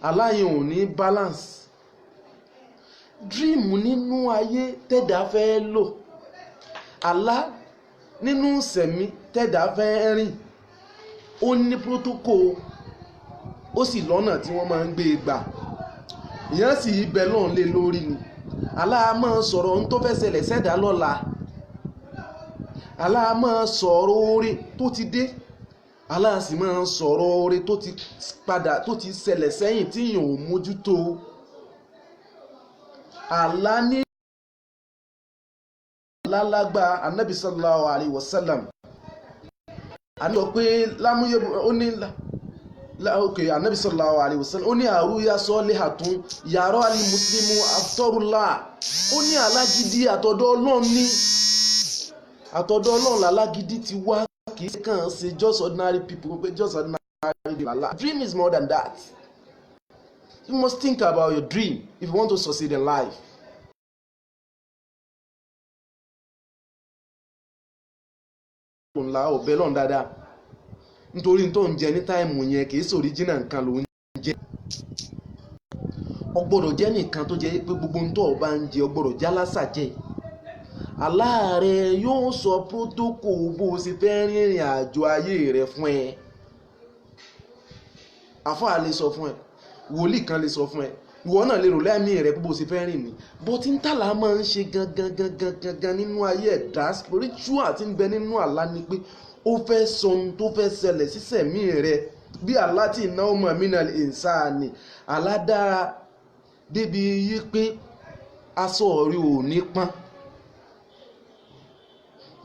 aláyẹn ò ní balance. Dream nínú ayé tẹ̀dá fẹ́ lò, àlá nínú sẹ̀mí tẹ̀dá fẹ́ rìn ó ní protocol ó sì lọ́nà tí wọ́n máa ń gbé gbà ìyẹn sì ibẹ̀ lọ́n lé lórí ni. àlá máa sọ̀rọ̀ ohun tó fẹ́ ṣẹlẹ̀ sẹ́dá lọ́la, àlá máa sọ̀rọ̀ oore tó ti dé, àlá sì máa sọ̀rọ̀ oore tó ti padà tó ti ṣẹlẹ̀ sẹ́yìn tí èèyàn ò mójútó. àlá ní lálágbá Ànábì sallallahu alaihi wasallam àní sọ pé lámúyé ó ní okay Ànábì sallallahu alaihi wasallam ó ní àrúyá salihatun yàrá alì muslimu aftarullah ó ní alágídí àtọ̀dọ̀ Ọlọ́run ní àtọ̀dọ̀ Ọlọ́run lálágídí ti wá kì í kàn ṣe just ordinary people pé just ordinary people. Dream is more than that. You must think about your dream if you want to succeed in life. ńlá ọbẹ̀ lọ́n dáadáa nítorí tó ń jẹ ní táìmù yẹn kì í ṣe original nǹkan ló ń jẹ. Ó gbọ́dọ̀ jẹ́ nìkan tó jẹ́ pé gbogbo ń tó bá ń jẹ ó gbọ́dọ̀ jálásà jẹ. Aláàrẹ̀ yóò sọ protocol bó ṣe fẹ́ rìnrìn àjò ayé rẹ̀ fún ẹ. Àfáà lè sọ fún ẹ, wòlíì kan lè sọ fún ẹ, ìwọ náà lè rò lẹ́mìí rẹ̀ bó ṣe fẹ́ rìn ní. bó ti ń tàlà máa ń ṣe gangan nínú ayé ẹ̀dá spiritual tí ń bẹ nínú àlá ni pé ó fẹ́ sọ ohun tó fẹ́ ṣẹlẹ̀ sísẹ̀mí rẹ̀ bí àlá tí iná ọmọ mi náà lè sá ni. àlá dára débi yí pé aṣọ rí ò ní pọ́n.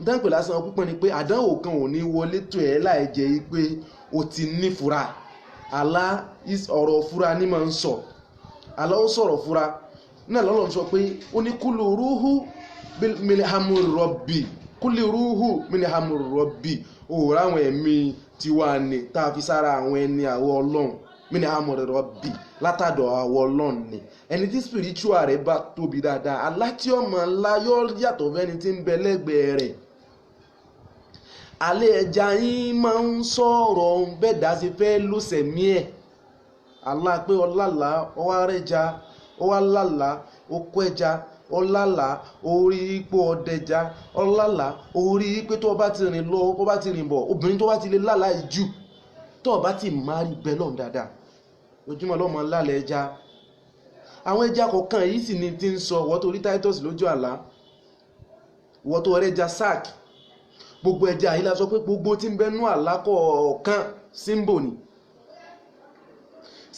dáńpẹ̀ lásán púpọ̀ ni pé àdánwò kan ò ní wọlé tó ẹ̀ láì jẹ́ pé o ti nífura. àlá ọ̀rọ̀ fura ní máa ń sọ, àlá ó sọ̀rọ̀ fura náà lọ́lọ́run sọ pé ó ní kúlù rúhù mílíhàmù rọ̀bì kúlù rúhù mílíhàmù rọ̀bì òòrùn àwọn ẹ̀mí tiwa ni tá a fi sára àwọn ẹni àwọ̀ Ọlọ́run mílíhàmù rọ̀bì látàdọ̀ àwọ̀ Ọlọ́run ni. ẹni tí spiritual rẹ̀ bá tóbi dáadáa àlá tí ọmọ ńlá yóò yàtọ̀ fẹ́ni tí ń bẹ lẹ́gbẹ̀ẹ́ rẹ̀. alẹ́ ẹja yín máa ń sọ̀rọ̀ bẹ́ẹ̀ dá sí fẹ́ lọ́sẹ̀mí ẹ̀. àlá pé ọlálà ọwá rẹja ọwá lálà okó ẹja ọlálà orí ipò ọdẹja ọlálà orí pé tó bá ti rìn lọ tó bá ti rìn bọ̀ obìnrin tó bá ti lè lálà ìjù tó bá ti máa rí bẹ́ẹ̀ lọ́n dáadáa ojúmọ́ lọ́mọ lálẹ̀ ẹja. àwọn ẹja kọ̀ọ̀kan yìí sì ni ti ń sọ wọ́n tó rí Titus lójú àlá wọ́n tó rẹja sáàkì gbogbo ẹja yìí la sọ pé gbogbo tí ń bẹnu àlá kọ̀ọ̀kan símbò ni.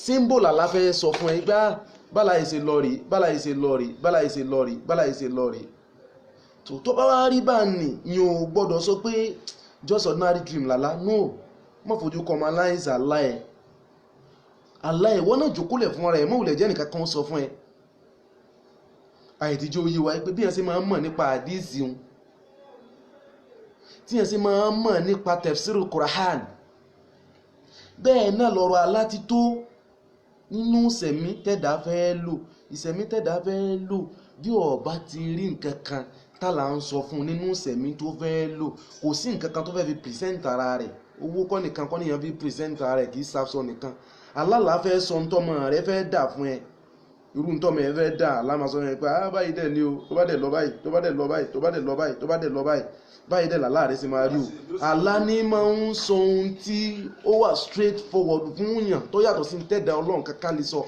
símbò làlá fẹ́ sọ fún ẹ gbá bálàyé ṣe lọ rí bálàyé ṣe lọ rí bálàyé ṣe lọ rí bálàyé ṣe lọ rí. tó bá wá rí bá nì yín ò gbọ́dọ̀ sọ pé just ordinary dream làlá no má fojú comalize àlá ẹ̀. àlá ẹ̀ wọ́n náà jókòólẹ̀ fún ara ẹ̀ mọ́ òlẹ̀ jẹ́ nìkan kan sọ fún ẹ. àìtíjọ́ oyé wa pé bí ẹ ṣe máa ń mọ̀ nípa àdíìsì un tí ẹ ṣe máa ń mọ̀ nípa tafsirul Qur'an bẹ́ẹ̀ náà lọ́rọ̀ àlá ti tó nínú ìṣẹ̀mí tẹ̀dá fẹ́ lò. ìṣẹ̀mí tẹ̀dá fẹ́ lò bí ó bá ti rí nǹkan kan tàlà ń sọ fún nínú ìṣẹ̀mí tó fẹ́ lò kò sí nǹkan kan tó fẹ́ fi present ara rẹ̀. owó kọ́ nìkan kọ́ nìyẹn fi present ara rẹ̀ kì í sàṣọ nìkan. alálà fẹ́ sọ ntọ́mọ rẹ̀ fẹ́ dà fún ẹ irú ntọ́mọ ẹ fẹ́ dà lámàsọ yẹn pé báyìí dẹ̀ ni o tó bá dẹ̀ lọ báyìí tó bá dẹ̀ lọ báyìí tó bá dẹ̀ lọ báyìí tó bá dẹ̀ lọ báyìí báyìí dẹ̀ làlá rẹ̀ sì máa rí o. àlá ní máa ń sọ ohun tí ó wà straight forward fún yàn tó yàtọ̀ sí tẹ̀dá Ọlọ́run kankan lè sọ.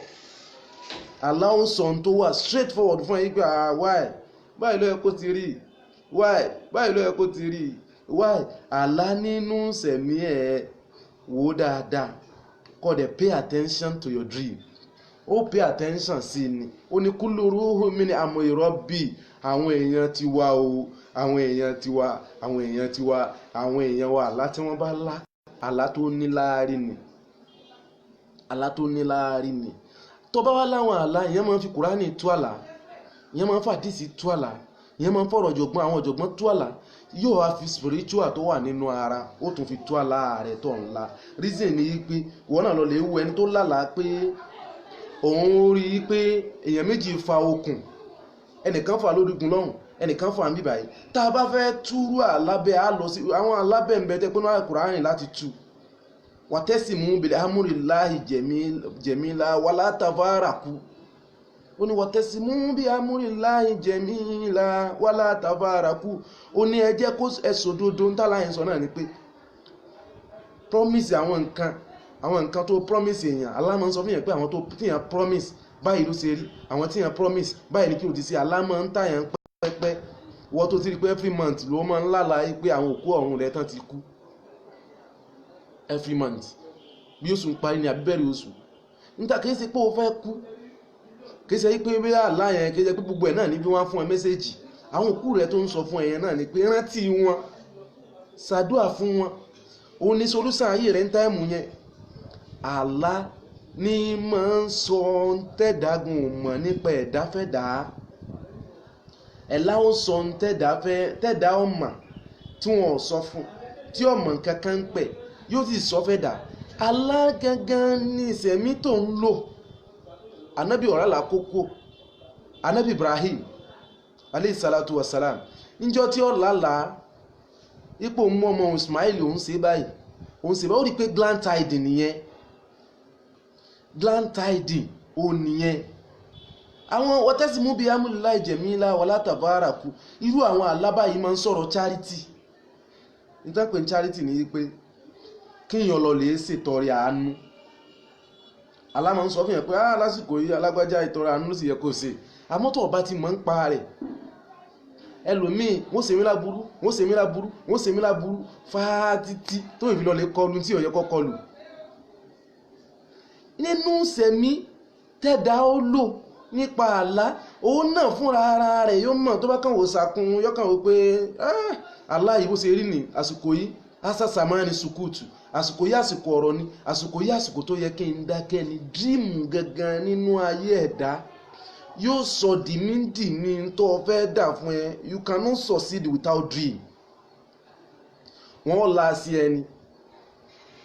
àlá ó sọ ohun tó wà straight forward fún ẹ pé why báyìí ló yẹ kó ti rí why báyìí ló yẹ kó ti rí why àlá nínú sẹ̀mí ẹ̀ wò dáadáa kó dẹ̀ pay attention to your dream. Ó pay attention sí ni. Ó ní kullu ruhu min amri rabbi. Àwọn èèyàn ti wá o, àwọn èèyàn ti wá, àwọn èèyàn ti wá, àwọn èèyàn wa àlá tí wọ́n bá lá àlá tó ní láárí ni, àlá tó ní láárí ni. Tó bá wá láwọn àlá ìyẹn máa ń fi Kùránì tú àlá, ìyẹn máa ń fa àdísì tú àlá, ìyẹn máa ń fọ̀rọ̀ ọ̀jọ̀gbọ́n àwọn ọ̀jọ̀gbọ́n tú àlá. Yóò wá fi spiritual tó wà nínú ara ó tún fi tú àlá rẹ̀ tó ńlá. Reason ni pé wọ́n náà lọ lè wo ẹni tó lálàá pé òun rí pé èèyàn méjì fa okùn, ẹnìkan fà lórígun lọ́hùn, ẹnìkan fà níbí báyìí. Tá a bá fẹ́ túrú àlábẹ́ á lọ sí àwọn àlábẹ́ ń bẹ tẹ́ pé náà Kùránì láti tú. Watasimu bil amrillahi jamila wala tafaraku. Ó ní watasimu bil amrillahi jamila wala tafaraku. Ó ní ẹ jẹ́ kó ẹ̀sọ́ dodo ń tàlà yẹn sọ náà ni pé promise àwọn nǹkan tó promise èèyàn. Allah máa ń sọ fún yẹn pé àwọn tó tíyàn promise báyìí ló ṣe rí, àwọn tíyàn promise báyìí ni kí o ti ṣe. Allah máa ń tàyàn pẹ́pẹ́ wọ́n tó ti rí pé every month ló máa ń lálàá pé àwọn òkú ọ̀run rẹ̀ tán ti kú every month, bí oṣù ń parí ní àbíbẹ̀rẹ̀ oṣù. Níta kìí ṣe pé o fẹ́ kú, kìí ṣe pé bí Allah yẹn kìí ṣe pé gbogbo ẹ̀ náà ní bí wọ́n fún ẹ mẹ́sẹ̀jì. Àwọn òkú rẹ̀ tó ń sọ fún ẹ̀yẹn náà ni pé rántí wọn, ṣàdúà fún wọn. Ó ní solúsàn ayé rẹ̀ ń táìmù yẹn. Allah ní máa ń sọ tẹ́dàgùn mọ̀ nípa ẹ̀dá fẹ́ dà. Ẹ̀lá ó sọ tẹ́dà ọmọ tí wọ́n sọ fún, tí ọmọ kankan ń pẹ̀ yóò sì sọ fẹ́ dà. Allah gangan ní ìsẹ̀mí tó ń lò. Ànábì ọ̀rálà kókó, Ànábì Ibrahim alayhi salatu wassalam, níjọ́ tí ó lálàá ipò mú ọmọ Ismail òun ṣe báyìí, òun ṣe báyìí, ó rí pé gland tiding nìyẹn, gland tiding ó nìyẹn. Àwọn watasimu bi amrillahi jamila wala tafaraku, irú àwọn àlábá yìí máa ń sọ̀rọ̀ charity. Níta pé charity ni pé kíyàn lọ lè ṣètọrẹ àánú. Allah máa ń sọ fún yẹn pé lásìkò yìí alágbájá ìtọrẹ àánú sì yẹ kó ṣe. Àmọ́ tó bá ti mọ̀ ń pa rẹ̀, ẹlòmíì wọ́n ṣe mí láburú, wọ́n ṣe mí láburú, wọ́n ṣe mí láburú fáá títí tó ìfi lọ lè kọlu tí ó yẹ kó kọlu. Nínú sẹ̀mí tẹ́dà ó lò nípa àlá, òun náà fúnra ara rẹ̀ yóò mọ̀. Tó bá kàn wò sàkún yóò kàn wò pé Allah yìí bó ṣe rí ní àsìkò yìí asasamani sukutu, àsìkò yìí àsìkò ọ̀rọ̀ ni, àsìkò yìí àsìkò tó yẹ kí n dákẹ́ ni. Dream gangan nínú ayé ẹ̀dá yóò sọ dìmídì ní tó fẹ́ dà fún ẹ. You cannot succeed without dream. Wọ́n la sí ẹni,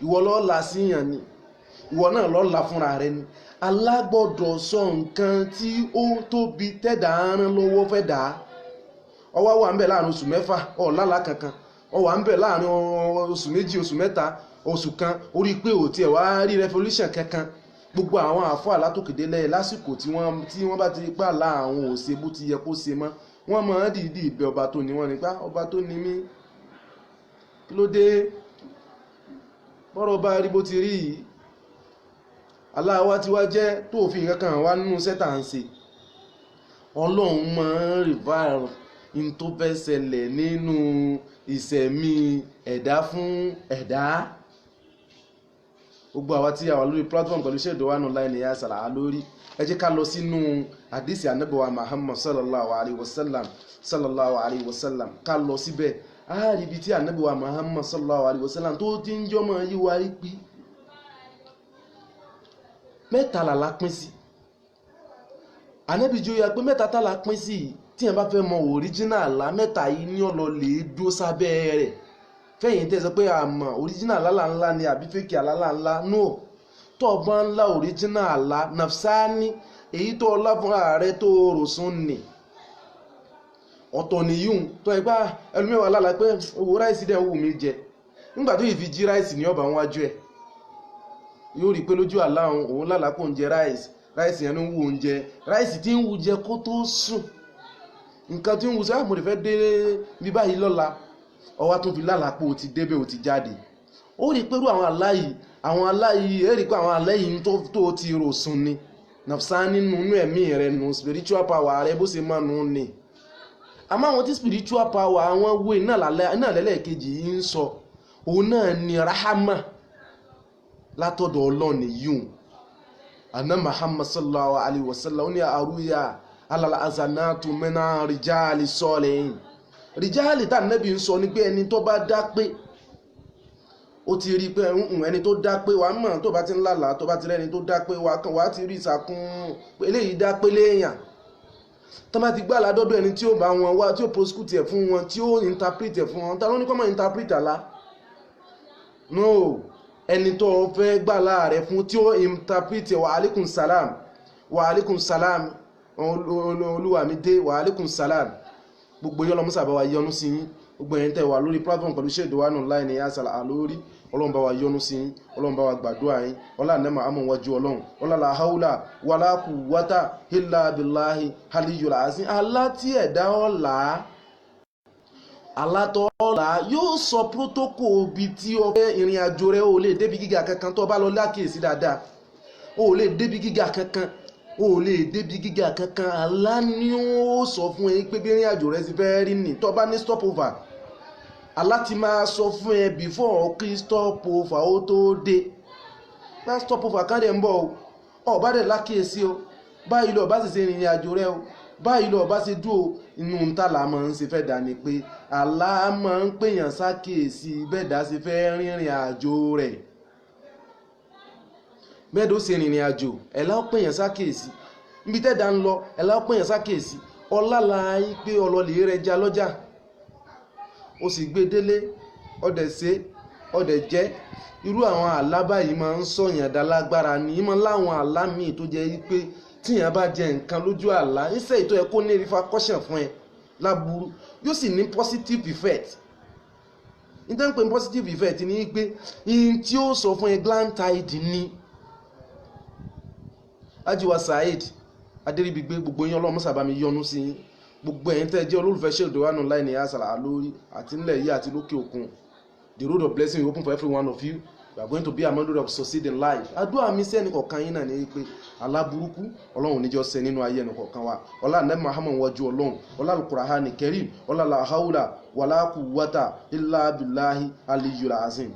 ìwọ ló la sí yàn ni, ìwọ náà ló la fúnra rẹ ni. Allah gbọ́dọ̀ sọ nǹkan tí ó tóbi tẹ́dà rán lọ́wọ́ fẹ́ dà. Ó wá wà ń bẹ̀ láàrin oṣù mẹ́fà ó lálàá kankan, ó wà ń bẹ̀ láàrin oṣù méjì, oṣù mẹ́ta, oṣù kan, ó rí pé ò tiẹ̀ wá rí revolution kankan. Gbogbo àwọn àfọ́ àlátòkèdè lẹ́yìn lásìkò tí wọ́n bá ti rí pé àlá àwọn ò ṣe bó ti yẹ kó ṣe mọ́, wọ́n máa ń dìídì ìbẹ̀ ọba tó ní wọ́n nípa ọba tó ní mí kí ló dé bọ́rọ̀ bá rí bó ti rí yìí. Allah wa ti wá jẹ́ tó fi nǹkan kan wá nínú sẹ́tà ń ṣe. Ọlọ́run máa ń revive in tó fẹ́ ṣẹlẹ̀ nínú ìṣẹ̀mí ẹ̀dá fún ẹ̀dá. Gbogbo àwa tí a wà lórí platform pẹ̀lú Sheikh Dawanu Online ni a ṣàlàyé lórí. Ẹ jẹ́ ká lọ sínú àdísì Ànábì wa Muhammad sallallahu alaihi wasallam, ká lọ síbẹ̀. A rí ibi tí Ànábì wa Muhammad sallallahu alaihi wasallam tó ti ń jọmọ yí wa rí pé mẹ́ta la pín sí. Ànábì jẹ́ ó yà pé mẹ́ta tá la pín sí. Tí ẹ bá fẹ́ mọ original àlá mẹ́ta yìí ní ọ̀lọ́ lè dó sábẹ́ rẹ̀. Fẹ́yìn tẹ́ sọ pé àmọ́ original àlá ńlá ni àbí fake àlá ńlá. No, tó bá ńlá original àlá nafsani, èyí tó ọlá fúnra rẹ̀ tó rò sún ni. Ọ̀tọ̀ nìyún tó ẹgbá ẹlòmíwà lálá pé owó ráìsì dẹ̀ wù mí jẹ. Nígbà tó yìí fi jí ráìsì ní ọba wájú ẹ̀, yóò rí pé lójú àlá òun lálá kó ń jẹ ráìsì yẹn ń wù oúnjẹ, ráìsì tí ń wù jẹ kó tó sùn. Nǹkan tí ń wù sí àmọ́ ìfẹ́ dé bí báyìí lọ́la, ọwá tó fi lálàpọ̀ ò ti débẹ̀ ò ti jáde. Ó rí pé àwọn aláyìí rí pé àwọn aláyìí tó ti rò sùn ni nafsa nínú ẹ̀mí rẹ̀ nù spiritual power rẹ̀ bó ṣe máa nù ní. àmọ́ àwọn tí spiritual power àwọn way náà lẹ́lẹ́kejì yìí ń sọ òun náà ni rahama látọ̀dọ̀ Ọlọ́run yìí anna Muhammad sallallahu alaihi wasallam ní àrúyà alal azanatu mena rijali solihin rijali tá Nábì ń sọ ní pé ẹni tó bá dá pé ó ti rí pé ẹni tó dá pé wà mọ̀ tó bá ti ń lálàá tó bá ti rẹ́ni tó dá pé wà ti rí ìsàkún eléyìí dá pé léèyàn tó bá ti gbà ládọ́dọ̀ ẹni tí ó bá wọn wá tí ó prosecute ẹ̀ fún wọn tí ó interpret ẹ̀ fún wọn ta ló ní kọ́ mọ̀ interpret àlá no ẹni tó fẹ́ gbà láàrẹ fún tí ó interpret ẹ̀ wa alaikum salam olúwa mi dé wa alaikum salam gbogbo yọ́ lọ́mọ́sà bá wa yọ́nú sí yín gbogbo ẹ̀yin tẹ́ wà lórí platform pẹ̀lú Sheikh Dawanu online ní asàlà àlórí Ọlọ́run bá wa yọ́nú sí yín Ọlọ́run bá wa gbàdúrà yín ọlá nẹ́mà amọ̀wájú Ọlọ́run ọlá la haula wala quwwata illa billahi aliyyul azim alá tí ẹ̀dá ọ̀la alátọ́ ọ̀la yóò sọ protocol bí tí ó fẹ́ ìrìn àjò rẹ̀ ó lè débi gíga kankan tó bá lọ lákèsí dáadáa ó lè débi gíga kankan alá ni ó sọ fún ẹ pé bí ìrìn àjò rẹ̀ sì fẹ́ rí ní tó bá ní stopover alá ti máa sọ fún ẹ before kí stopover ó tó dé bá stopover kan dẹ̀ ń bọ̀ ọ bá dẹ̀ lákèsí o báyìí lọ bá sì ṣe ìrìn àjò rẹ̀ o báyìí lọ bá ṣe dúró inú ntàlá máa ń ṣe fẹ́ dà ní pé alá máa ń pèèyàn sákèsí bẹ́ẹ̀ dá sí fẹ́ rìnrìn àjò rẹ̀ mẹ́ẹ̀dó ṣe rìnrìn àjò ẹ̀lá pèèyàn sákèsí níbi tẹ́ẹ̀dá ń lọ ẹ̀lá pèèyàn sákèsí ọlálà yí pé ọlọ́lẹ̀ rẹ̀ já lọ́jà ó sì gbé délé ọdẹ̀ ṣe ọdẹ̀ jẹ́ irú àwọn àlá báyìí máa ń sọ̀yàn dá lágbára ní ìmọ̀ láwọn àlá míì tó jẹ́ pé tíyàn bá jẹ nǹkan lójú àlá iṣẹ́ ìtọ́ ẹ kó ní repercussion fún ẹ láburú yóò sì ní positive effect nítorí pé positive effect ni pé in tí ó sọ fún ẹ glantide ní ajiwa Saheed Adéríbigbé gbogbo yín Ọlọ́run sábà mi yọ́nú sí yín gbogbo ẹ̀yin tẹ́ jẹ́ olólùfẹ́ Sheikh Dawanu online ní asàlà àlórí àti nílẹ̀ yìí àti lókè òkun the road of blessing is open for every one of you. We are going to be among those of succeed in life. Àdúrà mi sẹ́ni kọ̀ọ̀kan yín náà ní pé aláburúkú Ọlọ́run níjọ́ ṣe nínú ayé ẹni kọ̀ọ̀kan wa ọlá Ànábì Muhammad wájú Ọlọ́run ọlá al-Qur'ani Karim ọlá la hawla wala quwwata illa billahi aliyyul azim.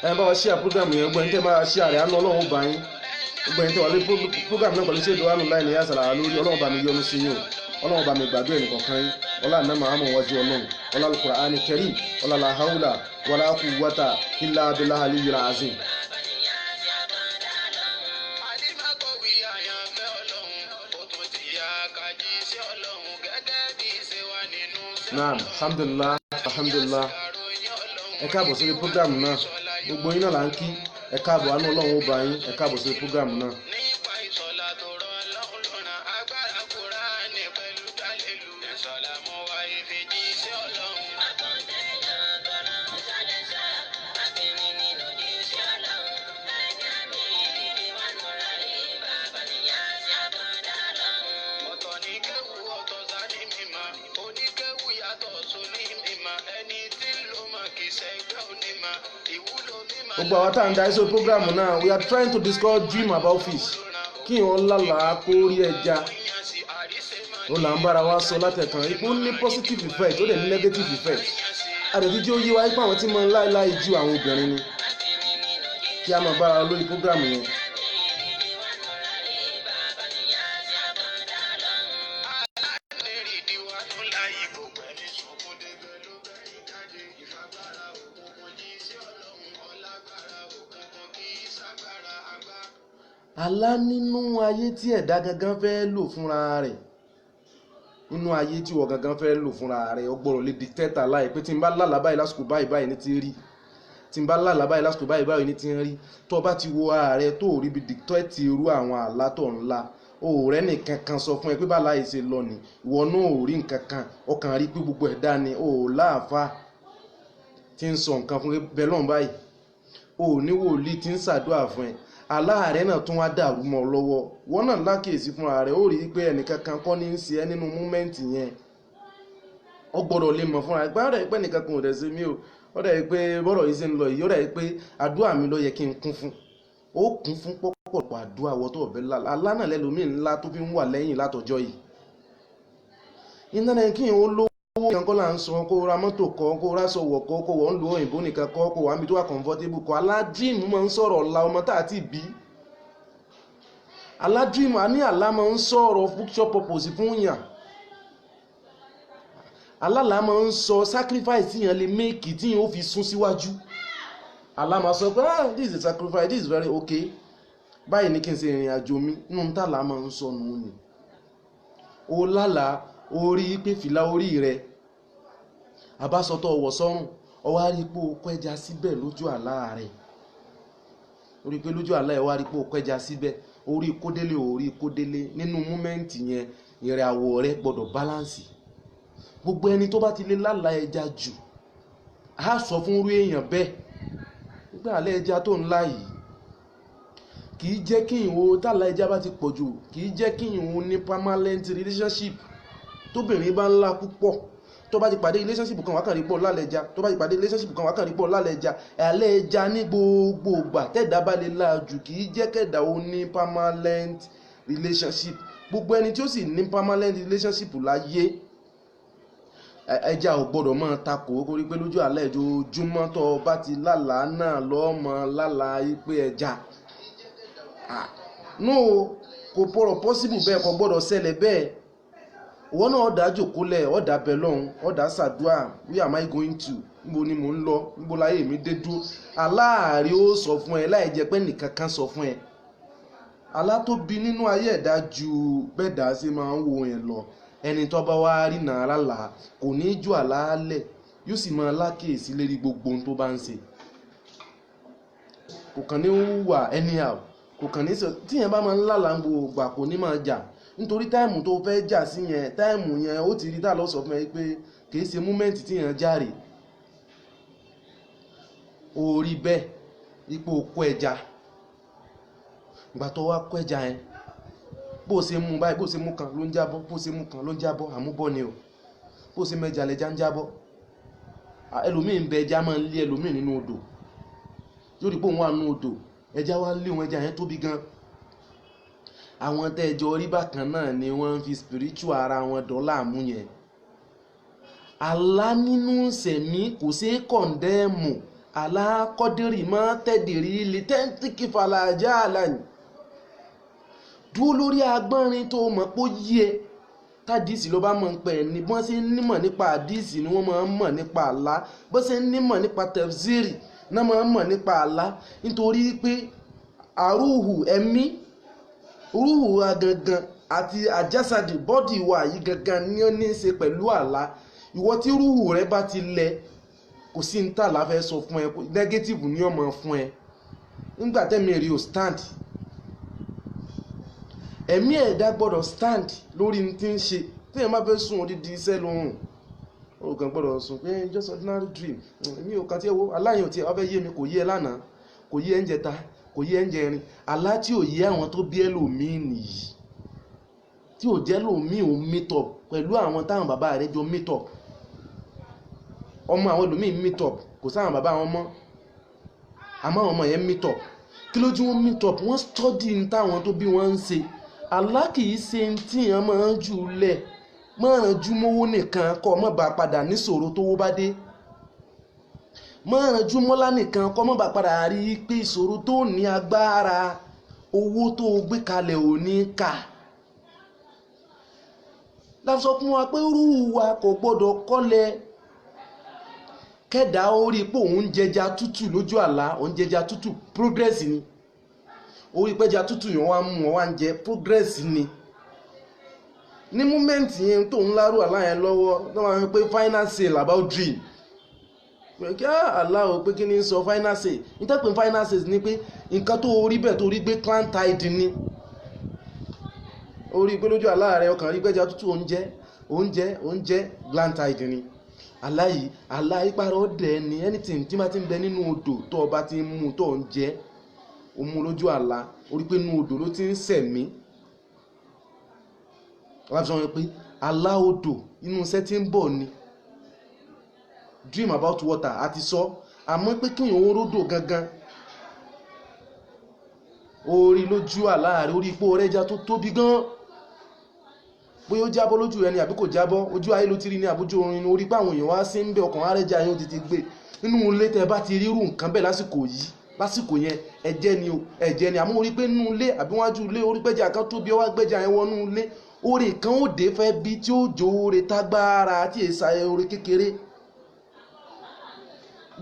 ẹ bá wa share program yẹn gbọ́n tẹ́ máa share rẹ̀ àánú Ọlọ́run bá yín gbọ́n tẹ́ wà lórí program náà pẹ̀lú Sheikh Dawanu online ní asàlà lórí Ọlọ́run bá mi yọ́nú sí yín Ọlọ́run bá mi gbàdúrà ẹnì kọ̀ọ̀kan yín ọlá Ànábì Muhammad wájú Ọlọ́run ọlá al-Qur'ani Karim ọlá la hawla wala quwwata illa billahi aliyyil azim. Naam, alhamdulillah ẹ káàbọ̀ sórí program náà gbogbo yín náà là ń kí ẹ káàbọ̀ àánú Ọlọ́run ó bá yín ẹ káàbọ̀ sórí program náà. gbogbo àwọn tá à ń darí sórí programu náà we are trying to discuss dream about fish kí wọ́n lálàá kó rí ẹja ó là ń bára wa sọ látẹ̀kàn ipò ní positive effect ó dẹ̀ ní negative effect àdẹ̀tí tí ó yé wa ipò àwọn tí mo ń láìláì ju àwọn obìnrin ni kí a máa bára lórí programu yẹn. Àlá nínú ayé tí ẹ̀dá gangan fẹ́ lò fúnra rẹ̀ nínú ayé tí wọ́n gangan fẹ́ lò fúnra rẹ̀ ọgbọ̀rọ̀ lè dictate láì pé tí n bá lálàá báyìí lásìkò báyìí ní ti rí tí n bá lálàá báyìí lásìkò báyìí ní ti rí tó bá ti wo ààrẹ tó rí bí dictate irú àwọn àlá tó ńlá òòrẹ́ nìkan kan sọ fún ẹ pé bá láì ṣe lọ ní ìwọ náà ò rí nǹkan kan ọkàn rí pé gbogbo ẹ̀dá ni ò láàfá tí ń sọ nǹkan fún bẹ́ẹ̀ lọ́n báyìí ò ní wòlíì tí ń ṣàdúrà fún ẹ aláàrẹ náà tún wá dàrú mọ́ lọ́wọ́ wọ́n náà lákèsí fún ààrẹ ó rí pé ẹnìkankan kọ́ ní í ṣe ẹ́ nínú múmẹ́ǹtì yẹn ó gbọ́dọ̀ lè mọ̀ fúnra pé ọ̀rẹ́ pé nìkan kan ò dẹ̀ sí mi o ọ̀rẹ́ pé bọ́rọ̀ yìí ṣe ń lọ yìí ọ̀rẹ́ pé àdúrà mi ló yẹ kí n kún fún ó kún fún pọ̀pọ̀pọ̀ àdúrà wọ́ tó ọ̀bẹ alánà lẹ́lòmíì ńlá tó fi ń wà lẹ́yìn látọjọ́ yìí iná náà kí n ó lówó kan kọ́ là ń sọ kó ra mọ́tò kọ́ kó ra sọ̀wọ̀ kọ́ kó wọ́n ń lo òyìnbó nìkan kọ́ kó wà níbi tó wà comfortable kọ́ aládìmú máa ń sọ̀rọ̀ ọ̀la ọmọ tá àti bí aládìmú àní àlá máa ń sọ̀rọ̀ future purpose fún yàn alálàá máa ń sọ sacrifice tí yàn lè make tí yàn ó fi sún síwájú àlá máa sọ pé this is a sacrifice, this is very okay báyìí ní kí n ṣe ìrìn àjò mi nínú tààlà máa ń sọ nù ní o lálàá orí pé fìlà orí rẹ àbásọtọ̀ ọwọ́ sọ́rùn ọwá rí pé o kọjá síbẹ̀ lójú àlá rẹ̀ orí pé lójú àlá ẹ̀ wá rí pé o kọjá síbẹ̀ orí kódélé nínú múmẹ́ǹtì yẹn ìrìn àwọ̀ rẹ gbọ́dọ̀ báláǹsì gbogbo ẹni tó bá ti lè lálàá ẹja jù á sọ fún irú èèyàn bẹ́ẹ̀ nígbà alẹ́ ẹja tó ńlá yìí kì í jẹ́ kí ìwò tààlà ẹja bá ti pọ̀ jù kì í jẹ́ kí ìwò ní permanent relationship tóbìnrin bá ńlá púpọ̀ tó bá ti pàdé relationship kan wákàrí pọ̀ lálẹ́ja tó bá ti pàdé relationship kan wákàrí pọ̀ lálẹ́ja alẹ́ ẹja ní gbogbo ìgbà tẹ́ẹ̀dá bá lè láàjù kì í jẹ́ kẹ́ẹ̀dá ó ní permanent relationship gbogbo ẹni tí ó sì ní permanent relationship láyé ẹja ò gbọdọ̀ máa takò kórí pé lójú àlá ojoojúmọ́ tó bá ti lálàá náà lọ́mọ lálàá pé ẹja no kò pọ̀rọ̀ possible bẹ́ẹ̀ kò gbọdọ̀ ṣẹlẹ̀ bẹ́ẹ̀ wọ́n náà ọ̀dà jòkólẹ̀ ọ̀dà bẹ̀lọ́hún ọ̀dà sàdúà where am I going to níbo ni mò ń lọ níbo láyé mi dé dúró aláàrí ó sọ fún ẹ láì jẹ́ pé nìkan kan sọ fún ẹ alá tó bí nínú ayé ẹ̀dá ju bẹ́ẹ̀dá sí máa ń wo yẹn lọ ẹni tó bá wá rí náà lálàá kò ní ju àlàálẹ̀ yóò sì máa lákèésí lérí gbogbo ohun tó bá ń ṣe kò kàn ní wà anyhow kò kàn ní sọ tíyẹn bá máa ń lálàá gbogbo gbà kò ní máa jà nítorí táìmù tó fẹ́ jà sí yẹn táìmù yẹn ó ti rí dà lọ́sọ̀ fún ẹ pé kìí ṣe múmẹ́ǹtì tíyẹn járe orí bẹ́ẹ̀ ipò kó ẹja ìgbà tó wá kó ẹja yẹn bó ṣe mú báyìí bó ṣe mú kan ló ń jábọ́ bó ṣe mú kan ló ń jábọ́ àmúbọ́ ni o bó ṣe mẹ́ja lẹ́ja ń jábọ́ ẹlòmíì ń bẹ ẹja máa ń lé ẹlòmíì nínú odò yóò rí pé òun wà nínú odò ẹja wá lé òun ẹja yẹn tóbi gan àwọn tẹ́jọ orí bákan náà ni wọ́n ń fi spiritual ara wọn dọ́là mú yẹn àlá nínú sẹ̀mí kò ṣe é kọ̀ndẹ́ẹ̀mù àlá kọ́dírì mọ́ tẹ̀dìrí lè tẹ́ǹtìkì fàlàjà àlàní dúró lórí agbọ́nrin tó mọ̀ pé ó yí ẹ tádìsì ló bá mọ̀ ń pẹ̀ ní bọ́n ṣe ń nímọ̀ nípa àdìsì ni wọ́n máa ń mọ̀ nípa àlá bọ́n ṣe ń nímọ̀ nípa tẹ̀fsírì náà máa ń mọ̀ nípa àlá nítorí pé àrùhù ẹ̀mí rúhù wa gangan àti àjásàdì bọ́dì wa yìí gangan ní ó ní í ṣe pẹ̀lú àlá ìwọ tí rúhù rẹ bá ti lẹ kò sí ní tàlá fẹ́ sọ fún ẹ negative ní ọmọ fún ẹ nígbà tẹ́mi rí o stand ẹ̀mí ẹ̀dá gbọ́dọ̀ stand lórí ní tí ń ṣe tí ẹ̀ má fẹ́ sùn odidi iṣẹ́ lóhùn o kàn gbọ́dọ̀ sùn pé just ordinary dream èmi ò kàn tí ẹ wo aláyàn tí ẹ ọbẹ̀ yé mi kò yé ẹ lánàá kò yé ẹ ń jẹta kò yé ẹ ń jẹrin alá tí ò yé àwọn tó bí ẹlòmíì nìyí tí ò jẹ́ lòmíì ò meet up pẹ̀lú àwọn táwọn bàbá rẹ̀ jọ meet up ọmọ àwọn ẹlòmíì meet up kò sáwọn bàbá wọn mọ́ àmọ́ àwọn ọmọ yẹn meet up kí ló tí wọ́n meet up wọ́n study ní táwọn tó bí wọ́n ń ṣe alá kìí ṣe tí èèyàn máa ń jù lẹ̀ máa ń jú mówó nìkan kọ́ ọ mọ́ bá padà níṣòro tówó bá dé máa ń jú mọ́lá nìkan kọ́ ọ mọ́ bá padà rí i pé ìṣòro tó ní agbára owó tó gbé kalẹ̀ ò ní kà láti sọ fún wa pé rúù wa kò gbọ́dọ̀ kọ́lẹ̀ kẹ́dà orí pé òun jẹja tútù lójú àlá òun jẹja tútù progress ni orí pẹ́ja tútù yẹn wá mú ọ wá ń jẹ progress ni ní múmẹ́ǹtì yẹn tó ń lárú àlá yẹn lọ́wọ́ tó máa ń pé final sale about dream pé kí àlá o pé kí ni sọ final sale ìtẹ́pẹ́ final sale ni pé nǹkan tó orí bẹ̀ tó rí gbé clan tide ni orí pé lójú àlá rẹ ọkàn rí pẹ́ja tútù oúnjẹ clan tide ni àlá ìparọ́ dẹ̀ ni anything tí máa ti ń bẹ nínú odò tó ọba ti ń mú tó ń jẹ ó mú lójú àlá orí pé inú odò ló ti ń sẹ̀mí wọ́n fi sọ wọn pé àlá odò inú iṣẹ́ tí ń bọ̀ ni dream about water àti sọ àmọ́ pé kí èèyàn ródò gangan orí lójú àlá rẹ̀ orí ipò rẹ̀ ẹja tó tóbi gan bóyá ó jábọ́ lójú ẹni àbí kò jábọ́ ojú ayé ló ti rí ní àbójú orin ní orí pé àwọn èèyàn wá sí ń bẹ ọkàn arẹ́jà yẹn ó ti gbé nínú ilé tẹ́ bá ti rírù nǹkan bẹ́ẹ̀ lásìkò yẹn ẹ̀jẹ̀ ni àmọ́ orí pé nínú ilé àbí wájú ilé orí pẹ́jà kan tóbi ọwá gbẹ́jà yẹn wọnú ilé orí kan ó dé fẹ́ bí tí ó jò orí tágbára àti èsà orí kékeré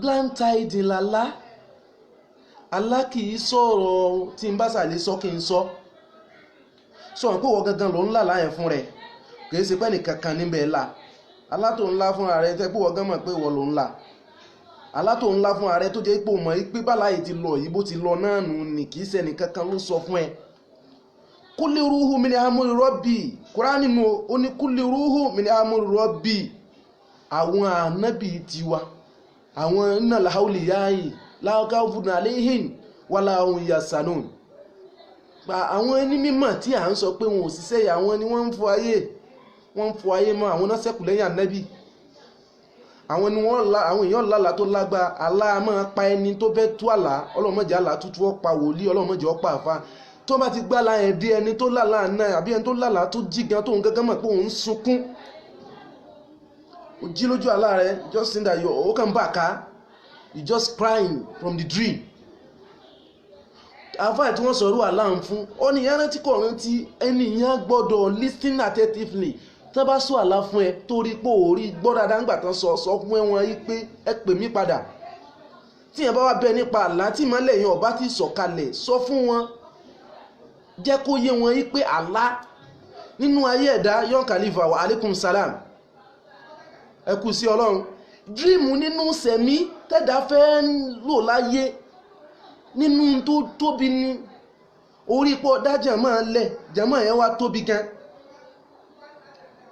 glantide lálá alá kì í sọ̀rọ̀ tí n bá sàlẹ̀ sọ kí n sọ sọ̀rọ̀ pé wọ́n gangan ló ń là láyẹn fún rẹ̀ kì í ṣe pẹ́ nìkankan níbẹ̀ là alá tó ń lá fúnra rẹ̀ tẹ́ pé wọ́n gan mọ̀ pé wọ́n ló ń là alá tó ń lá fúnra rẹ̀ tó jẹ́ pé o mọ̀ pé báláyé ti lọ yìí bó ti lọ náà nù ní kì í ṣe nìkankan ló sọ fún ẹ kúlì rúhù mi ní amúrí rọ́bì Kùránì nù ó ní kúlì rúhù mi ní amúrí rọ́bì àwọn ànábì tiwa àwọn iná làhálì yáàyè láwọ́káwùn àléhìn wà láwọn ìyàsánù pa àwọn ẹni mímọ̀ tí à ń sọ pé wọn ò ṣiṣẹ́ àwọn ni wọ́n ń fọ ayé mọ́ àwọn náà ṣẹ́kù lẹ́yìn ànábì àwọn ni àwọn èèyàn lálàá tó lágbá àlá máa pa ẹni tó fẹ́ tú àlá ọlọ́mọdé àlá tútù ọ̀pá wòlíì ọlọ́mọdé ọ̀pá àfa tó bá ti gbá la ẹ̀ dé ẹni tó lálàá náà àbí ẹni tó lálàá tó jí gan tóun gángan mọ̀ pé òun sunkún ó jí lójú àlá rẹ̀ just think that ó kàn bá a ká you just crying from the dream àfáà tí wọ́n sọ̀rọ̀ àlá ń fún ọ ní yára tí kò rántí ẹni yẹn gbọ́dọ̀ listen attentively tí wọ́n bá sọ àlá fún ẹ torí pé òórí gbọ́ dáadáa ńgbà tán sọ fún wọn yí pé ẹ pè mí padà tí yẹn bá wá bẹ nípa àlá tí ìmọ̀lẹ̀ yẹn ọba ti sọ̀kalẹ̀ sọ fún wọn jẹ́ kó yé wọn yí pé àlá nínú ayé ẹ̀dá yọ̀n kàlífà wa alaikum salam ẹ kú sí ọlọ́run dream nínú sẹ̀mí tẹ́dá fẹ́ lò láyé nínú tó tóbi ní orí pọ̀ dá jàmá lẹ̀ jàmá yẹn wá tóbi gan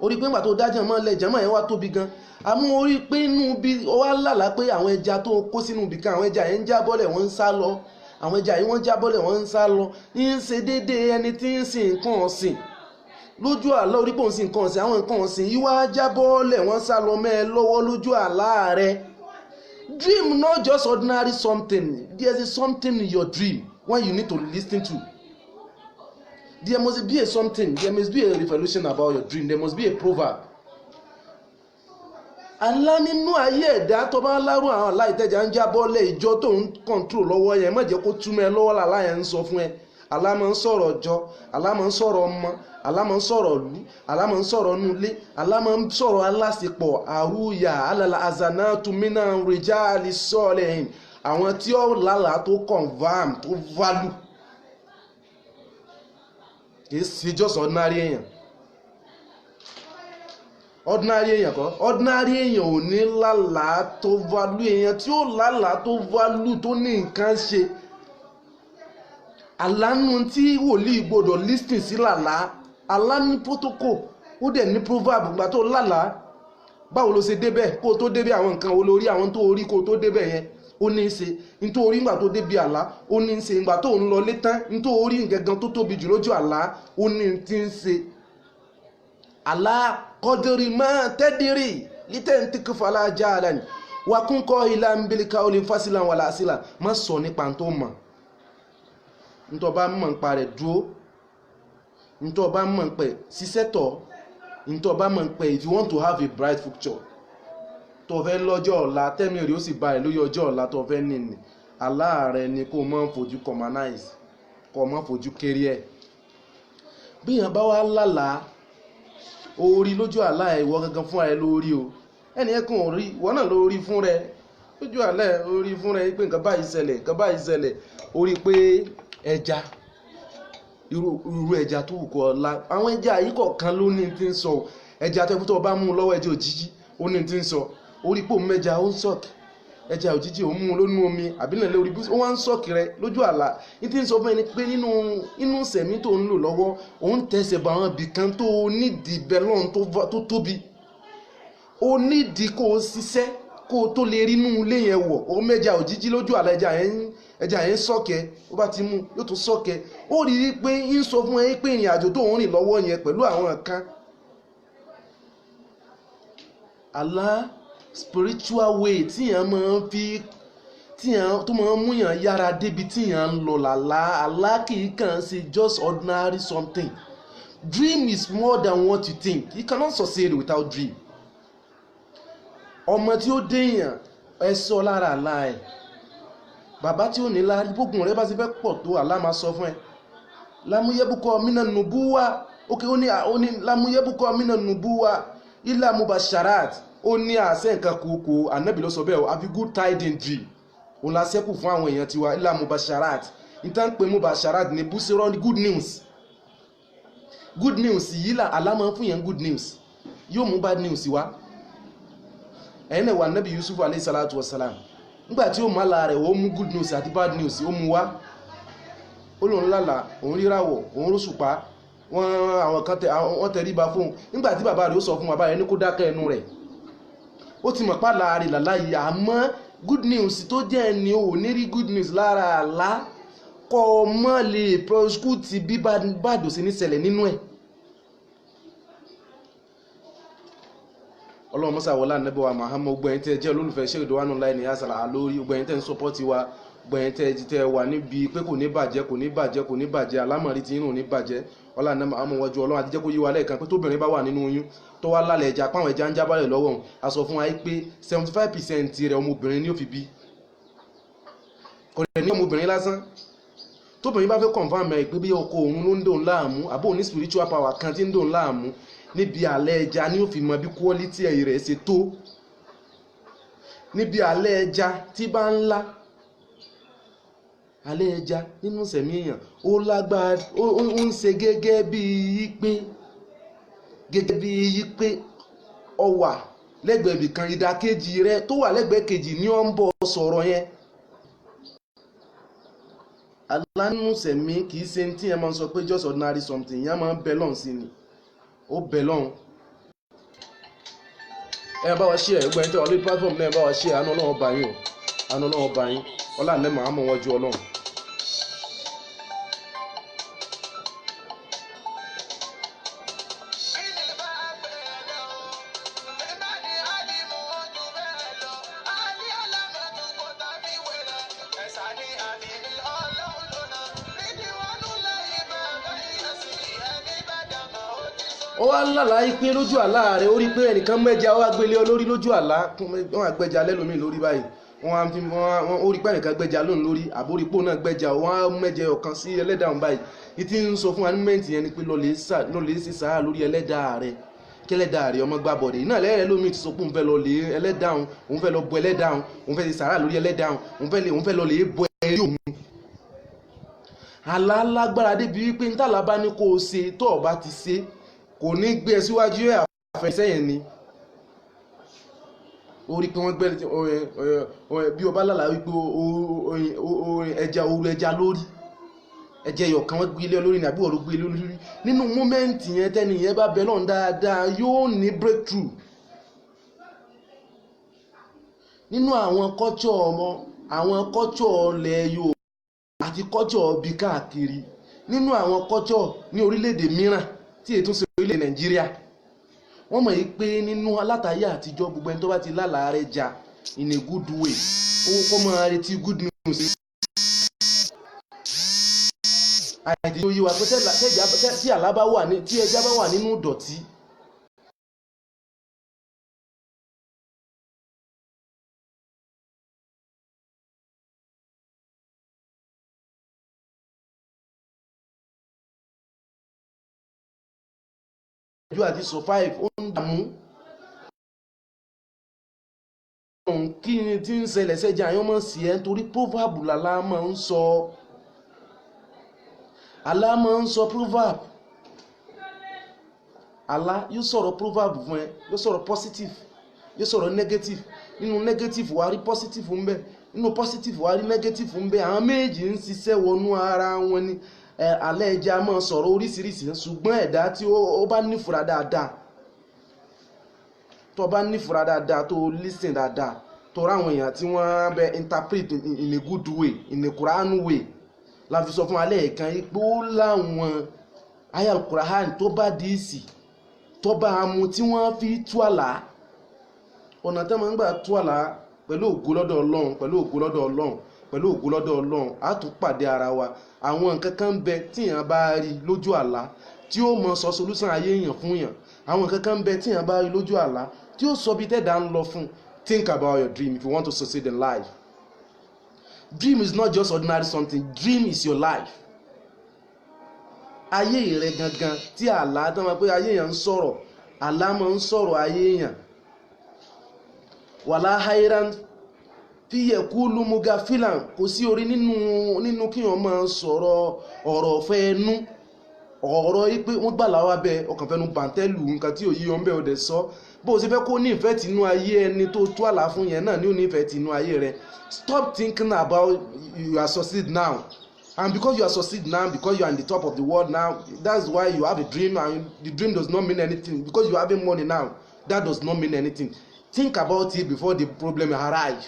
orí pé ńgbà tó dá jàmá lẹ̀ jàmá yẹn wá tóbi gan àmọ́ orí pé inú bí ó wá lálàá pé àwọn ẹja tó kó sínú ibì kan àwọn ẹja yẹn ń jábọ́lẹ̀ wọ́n ń sá lọ àwọn ẹja yìí wọ́n jábọ́lẹ̀ wọ́n ń sá lọ ń ṣe déédéé ẹni tí ń sin nǹkan ọ̀sìn lójú àlá orí pò ń sin nǹkan ọ̀sìn àwọn nǹkan ọ̀sìn yìí wá jábọ́lẹ̀ wọ́n sá lọ mẹ́ ẹ lọ́wọ́ lójú àlá rẹ̀. Dream not just ordinary something. There is something in your dream when you need to listen to. There must be a something. There must be a revelation about your dream. There must be a proverb. Àlá nínú ayé ẹ̀dá tó bá lárú àwọn àlá ìtẹ́jà ń jábọ́lẹ̀ ìjọ tó ń control lọ́wọ́ yẹn má jẹ́ kó túmọ̀ ẹ lọ́wọ́ làlá yẹn ń sọ fún ẹ. Àlá máa ń sọ̀rọ̀ ọjọ́, àlá máa ń sọ̀rọ̀ ọmọ, àlá máa ń sọ̀rọ̀ ìlú, àlá máa ń sọ̀rọ̀ nulé, àlá máa ń sọ̀rọ̀ alásìpọ̀ àrúyà alàlà àzànà tùmínà rìjà àlìsọ̀lẹ̀hìn àwọn tí ó lálàá tó confam tó value kì í ṣe just ordinary èèyàn ordinary èèyàn ò ní lálàá tó value èèyàn tí ó lálàá tó value tó ní nǹkan ṣe àlánú tí wòlíì gbọdọ̀ listing sí lálàá àlá ní protocol ó dẹ̀ ní proverb gbà tó lálàá báwo ló ṣe débẹ̀ kó tó débẹ̀ àwọn nǹkan olórí àwọn tó orí kó tó débẹ̀ yẹn ó ní í ṣe nítorí ìgbà tó débi àlá ó ní í ṣe ìgbà tó ń lọ létán nítorí nǹkan tó tóbi jù lójú àlá ó ní tí ń ṣe àlá kọ́dírì máa tẹ́dírì lítẹ̀ ń tíkù fàlà jáàlá ni wà kún kọ́ ilá ń bílí ká ó lè fásílà wà láàsílà má sọ nípa tó mọ̀ nítorí bá mọ̀ nípa rẹ̀ dúró nítorí bá mọ̀ nípa ṣiṣẹ́ tọ̀ nítorí bá mọ̀ nípa if you want to have a bright future tó fẹ́ lọ́jọ́ ọ̀la tẹ́mi rí ó sì bá ẹ̀ lórí ọjọ́ ọ̀la tó fẹ́ nìní àlá rẹ ni kó mọ́ fojú commonize kó mọ́ fojú kéré ẹ̀ bí yàn bá wá lálàá orí lójú àlá ẹ̀ ìwọ gangan fúnra ẹ̀ lórí o ẹni ẹkùn orí ìwọ náà lórí fún rẹ lójú àlá ẹ̀ orí fún rẹ pé nǹkan báyìí ṣẹlẹ̀ orí pé ẹja irú ẹja tó wù kọ́ ọ̀la àwọn ẹja yìí kọ̀ọ̀kan ló ní ti ń sọ ẹja tó tó bá mú lọ́wọ́ ẹja òjijì ó ní ti ń sọ orí pò mẹ́ja ó ń sọ̀kì ẹja òjijì ó mú lónú omi àbílẹ̀ lórí bú ó wá ń sọ̀kì rẹ lójú àlá ní ti ń sọ fún ẹni pé nínú sẹ̀mí tó ń lò lọ́wọ́ òun tẹ̀sẹ̀ bá àwọn ibì kan tó nídìí bẹ́lọ́n tó tóbi ó nídìí kó o ṣiṣẹ́ kó o tó lè rí inú ilé yẹn wọ̀ ó mẹ́ja òjijì lójú àlá ẹja yẹn sọ̀kẹ́ ó bá ti mú yóò tún sọ̀kẹ́ ó rí i pé ń sọ fún ẹ pé ìrìn àjò tó ń rìn lọ́wọ́ yẹn pẹ̀lú àwọn kan àlá spiritual way tí yẹn máa ń fi tí yẹn tó máa ń mú yẹn yára débi tí yẹn ń lọ àlá kì í kàn ṣe just ordinary something. Dream is more than what you think. You cannot succeed without dream. Ọmọ tí ó déyàn ẹ sọ lára àlá ẹ̀. Bàbá tí ó ní lárí gbógun rẹ bá ti fẹ́ pọ̀ tó àlá máa sọ fún ẹ. Lámúyẹ́bùkọ́ mínà nùbúwà. Okay, ó ní lámúyẹ́bùkọ́ mínà nùbúwà ilà mubasharat. Ó ní àṣẹ nǹkan kòkó ànábì ló sọ bẹ́ẹ̀ o. Have a good tidings dream. Ó la ṣẹ́kù fún àwọn èèyàn tiwa ilà mubasharat. Ìtàn pé mubasharat ní búṣẹ́rọ́ ní good news. Good news yìí là àlá máa ń fún yẹn good news. Yóò mú bad news wá. Ẹ̀yin náà wà ànábì Yusuf alayhi salatu wassalam. Nígbà tí ó mú àlá rẹ̀ ó mú good news àti bad news ó mú wá. Ó lòun lálàá òun ríràwọ̀ òun róṣùpá àwọn kan wọ́n tẹríba fún un. Nígbà tí bàbá rẹ̀ ó sọ fún bàbá rẹ̀ ní kó dákẹ́ ẹnu rẹ̀. Ó ti mọ̀ pàlà rẹ̀ lálá yìí àmọ́ good news tó jẹ́ ẹni ò ní rí good news lára àlá kọ́ mọ́ lè prosecute bí bàdò sí ní ṣẹlẹ̀ nínú ẹ̀. Ọlọ́run mọ́sá wọlá Ànábì wa Muhammad gbẹ̀yìn tẹ́ jẹ́ olólùfẹ́ Sheikh Ridwan láì ní àṣàlà lórí gbẹ̀yìn tẹ́ ń sọpọ́tì wa gbẹ̀yìn tẹ́ wà níbi pé kò ní bàjẹ́ alámọ̀rí tí inú ní bàjẹ́ ọlá Ànábì Muhammad wọ́jú Ọlọ́run àti jẹ́ kó yí wa lẹ́ẹ̀kan pé tóbìnrin bá wà nínú oyún tó wá lálẹ́ ẹja páwọn ẹja ń jábálẹ̀ lọ́wọ́ a sọ fún wa pé 75% rẹ̀ ọmọbìnrin ni ó fi bí kò lè ní ọmọbìnrin lásán. Tóbìnrin bá fẹ́ confirm ẹ̀ pé bí ọkọ òun ló ń dòun láàmú àbó ní spiritual power kan tí ń dòun láàmú níbi alẹ́ ẹja ni ó fi mọ bí quality ẹ̀ rẹ̀ ṣe tó. Níbi alẹ́ ẹja tí bá ń lá alẹ́ ẹja nínú sẹ̀mí èèyàn ó lágbára ó ń ṣe gẹ́gẹ́ bí pé ó wà lẹ́gbẹ̀ẹ́ ibì kan ìdàkejì rẹ̀ tó wà lẹ́gbẹ̀ẹ́ kejì ní ó ń bọ̀ sọ̀rọ̀ yẹn. Alánúsẹ̀mí kì í ṣe tí ẹ máa ń sọ pé just ordinary something yẹn máa ń bẹ lọ́hùn sí ni ó bẹ lọ́hùn. Ẹ bá wa share ẹgbẹ́ ẹ̀ńtẹ́ ọ̀lẹ́ platform náà ẹ bá wa share àánú Ọlọ́run bá yín o àánú Ọlọ́run bá yín ọlá Ànábì Muhammad wọ́n ju Ọlọ́run. Ó wá lálàá pé lójú àlá rẹ̀ ó rí pé ẹnìkan mẹ́ja ó wá gbélé olórí lójú àlá wọ́n àgbẹ́ja lẹ́lòmíì lórí báyìí wọ́n ó rí pé ẹnìkan gbẹ́ja lóun lórí àbórípò náà gbẹ́ja wọ́n mẹ́jẹ ọ̀kan sí ẹlẹ́dàá báyìí ìtí ń sọ fún anímẹ́ǹtì yẹn ni pé lọ́lẹ̀ sí sàárà lórí ẹlẹ́dàá rẹ̀ kẹ́lẹ́dàá rẹ̀ ọmọ gbàbọ̀dẹ̀ náà lẹ́rẹ̀ẹ́ lómi ti sọ pé òun fẹ́ lọ lè ẹlẹ́dàá òun fẹ́ lọ bọ ẹlẹ́dàá òun fẹ́ sí sàárà lórí ẹlẹ́dàá òun fẹ́ lọ lè bọ ẹrí òun. Àlá lágbára débi wípé ní tàlá bá ní kó o ṣe tó o bá ti ṣe kò ní gbé ẹ síwájú ẹ àfẹsẹ̀ yẹn ni. Ó rí pé wọ́n gbẹ́ bí o bá lálàá wípé oru ẹja lórí ẹjẹ yọ̀kan wọ́n gbé ilé olórí ní àbí ọ̀rọ̀ gbé ilé olórí nínú mọ́mẹ́ǹtì yẹn tẹ́ni yẹn bá bẹ lọ́n dáadáa yóò ní breakthrough. Nínú àwọn kọ́tsọ̀ ilẹ̀ Yorùbá àti kọ́tsọ̀ bí káàkiri nínú àwọn kọ́tsọ̀ ní orílẹ̀-èdè mìíràn tí ètò ṣe orílẹ̀ Nàìjíríà wọ́n mọ̀ yí pé nínú alátayé àtijọ́ gbogbo ẹni tó bá ti lálàá rẹ̀ jà in a good way owó kọ́ máa retí good news. Àìdí oyè wa pé tí àlá bá wà ní tí ẹja bá wà nínú ìdọ̀tí àti survive ó ń dààmú. Kí ni tí ń ṣẹlẹ̀ sẹ́jà yọ́n mọ̀ sí ẹ́ nítorí proverb làlá máa ń sọ. Àlá máa ń sọ proverb. Àlá yóò sọ̀rọ̀ proverb fún ẹ yóò sọ̀rọ̀ positive yóò sọ̀rọ̀ negative. Nínú negative wà á rí positive ń bẹ nínú positive wà á rí negative ń bẹ àwọn méjì ń ṣiṣẹ́ wọnú ara wọn ni. Alẹ́ ẹja máa sọ̀rọ̀ oríṣiríṣi ṣùgbọ́n ẹ̀dá tí ó bá nífura dáadáa tó bá nífura dáadáa tó listen dáadáa tó ráwọn èèyàn tí wọ́n bẹ interpret in a good way in a Quran way la fi sọ fún alẹ́ ẹ̀kan ipò láwọn ayal Quran tó bá díìsì tó bá mu tí wọ́n fi tú àlá ọ̀nà tẹ́ máa ń gbà tú àlá pẹ̀lú ògo lọ́dọ̀ Ọlọ́run á tún pàdé ara wa. Àwọn nǹkan kan ń bẹ tí èèyàn bá rí lójú àlá tí ó mọ sọ solution ayé èèyàn fún yàn. Àwọn nǹkan kan ń bẹ tí èèyàn bá rí lójú àlá tí ó sọ bí tẹ́dà ń lọ fún. Think about your dream if you want to succeed in life. Dream is not just ordinary something. Dream is your life. Ayé rẹ gangan tí àlá tó máa pé ayé èèyàn ń sọ̀rọ̀, àlá máa ń sọ̀rọ̀ ayé èèyàn. Wàlá hairan fi yẹ̀kúlù mugafilan, kò sí orí nínú kí wọ́n máa sọ̀rọ̀ ọ̀rọ̀ fẹ́ ẹnu, ọ̀rọ̀ yìí pé wọ́n gbà láwá bẹ ọkàn fẹ́nu bàǹtẹ́lù nǹkan tí òyí ọmọ bẹ́ẹ̀ ọdẹ sọ bó o ṣe fẹ́ kó ní ìfẹ́ tìǹú ayé ẹni tó tú àlá fún yẹn náà ní ò ní ìfẹ́ tìǹú ayé rẹ. Stop thinking about you are succeed now, and because you are succeed now, because you are in the top of the world now, that's why you have a dream, and the dream does not mean anything. Because you are having money now, that does not mean anything. Think about it before the problem arrive.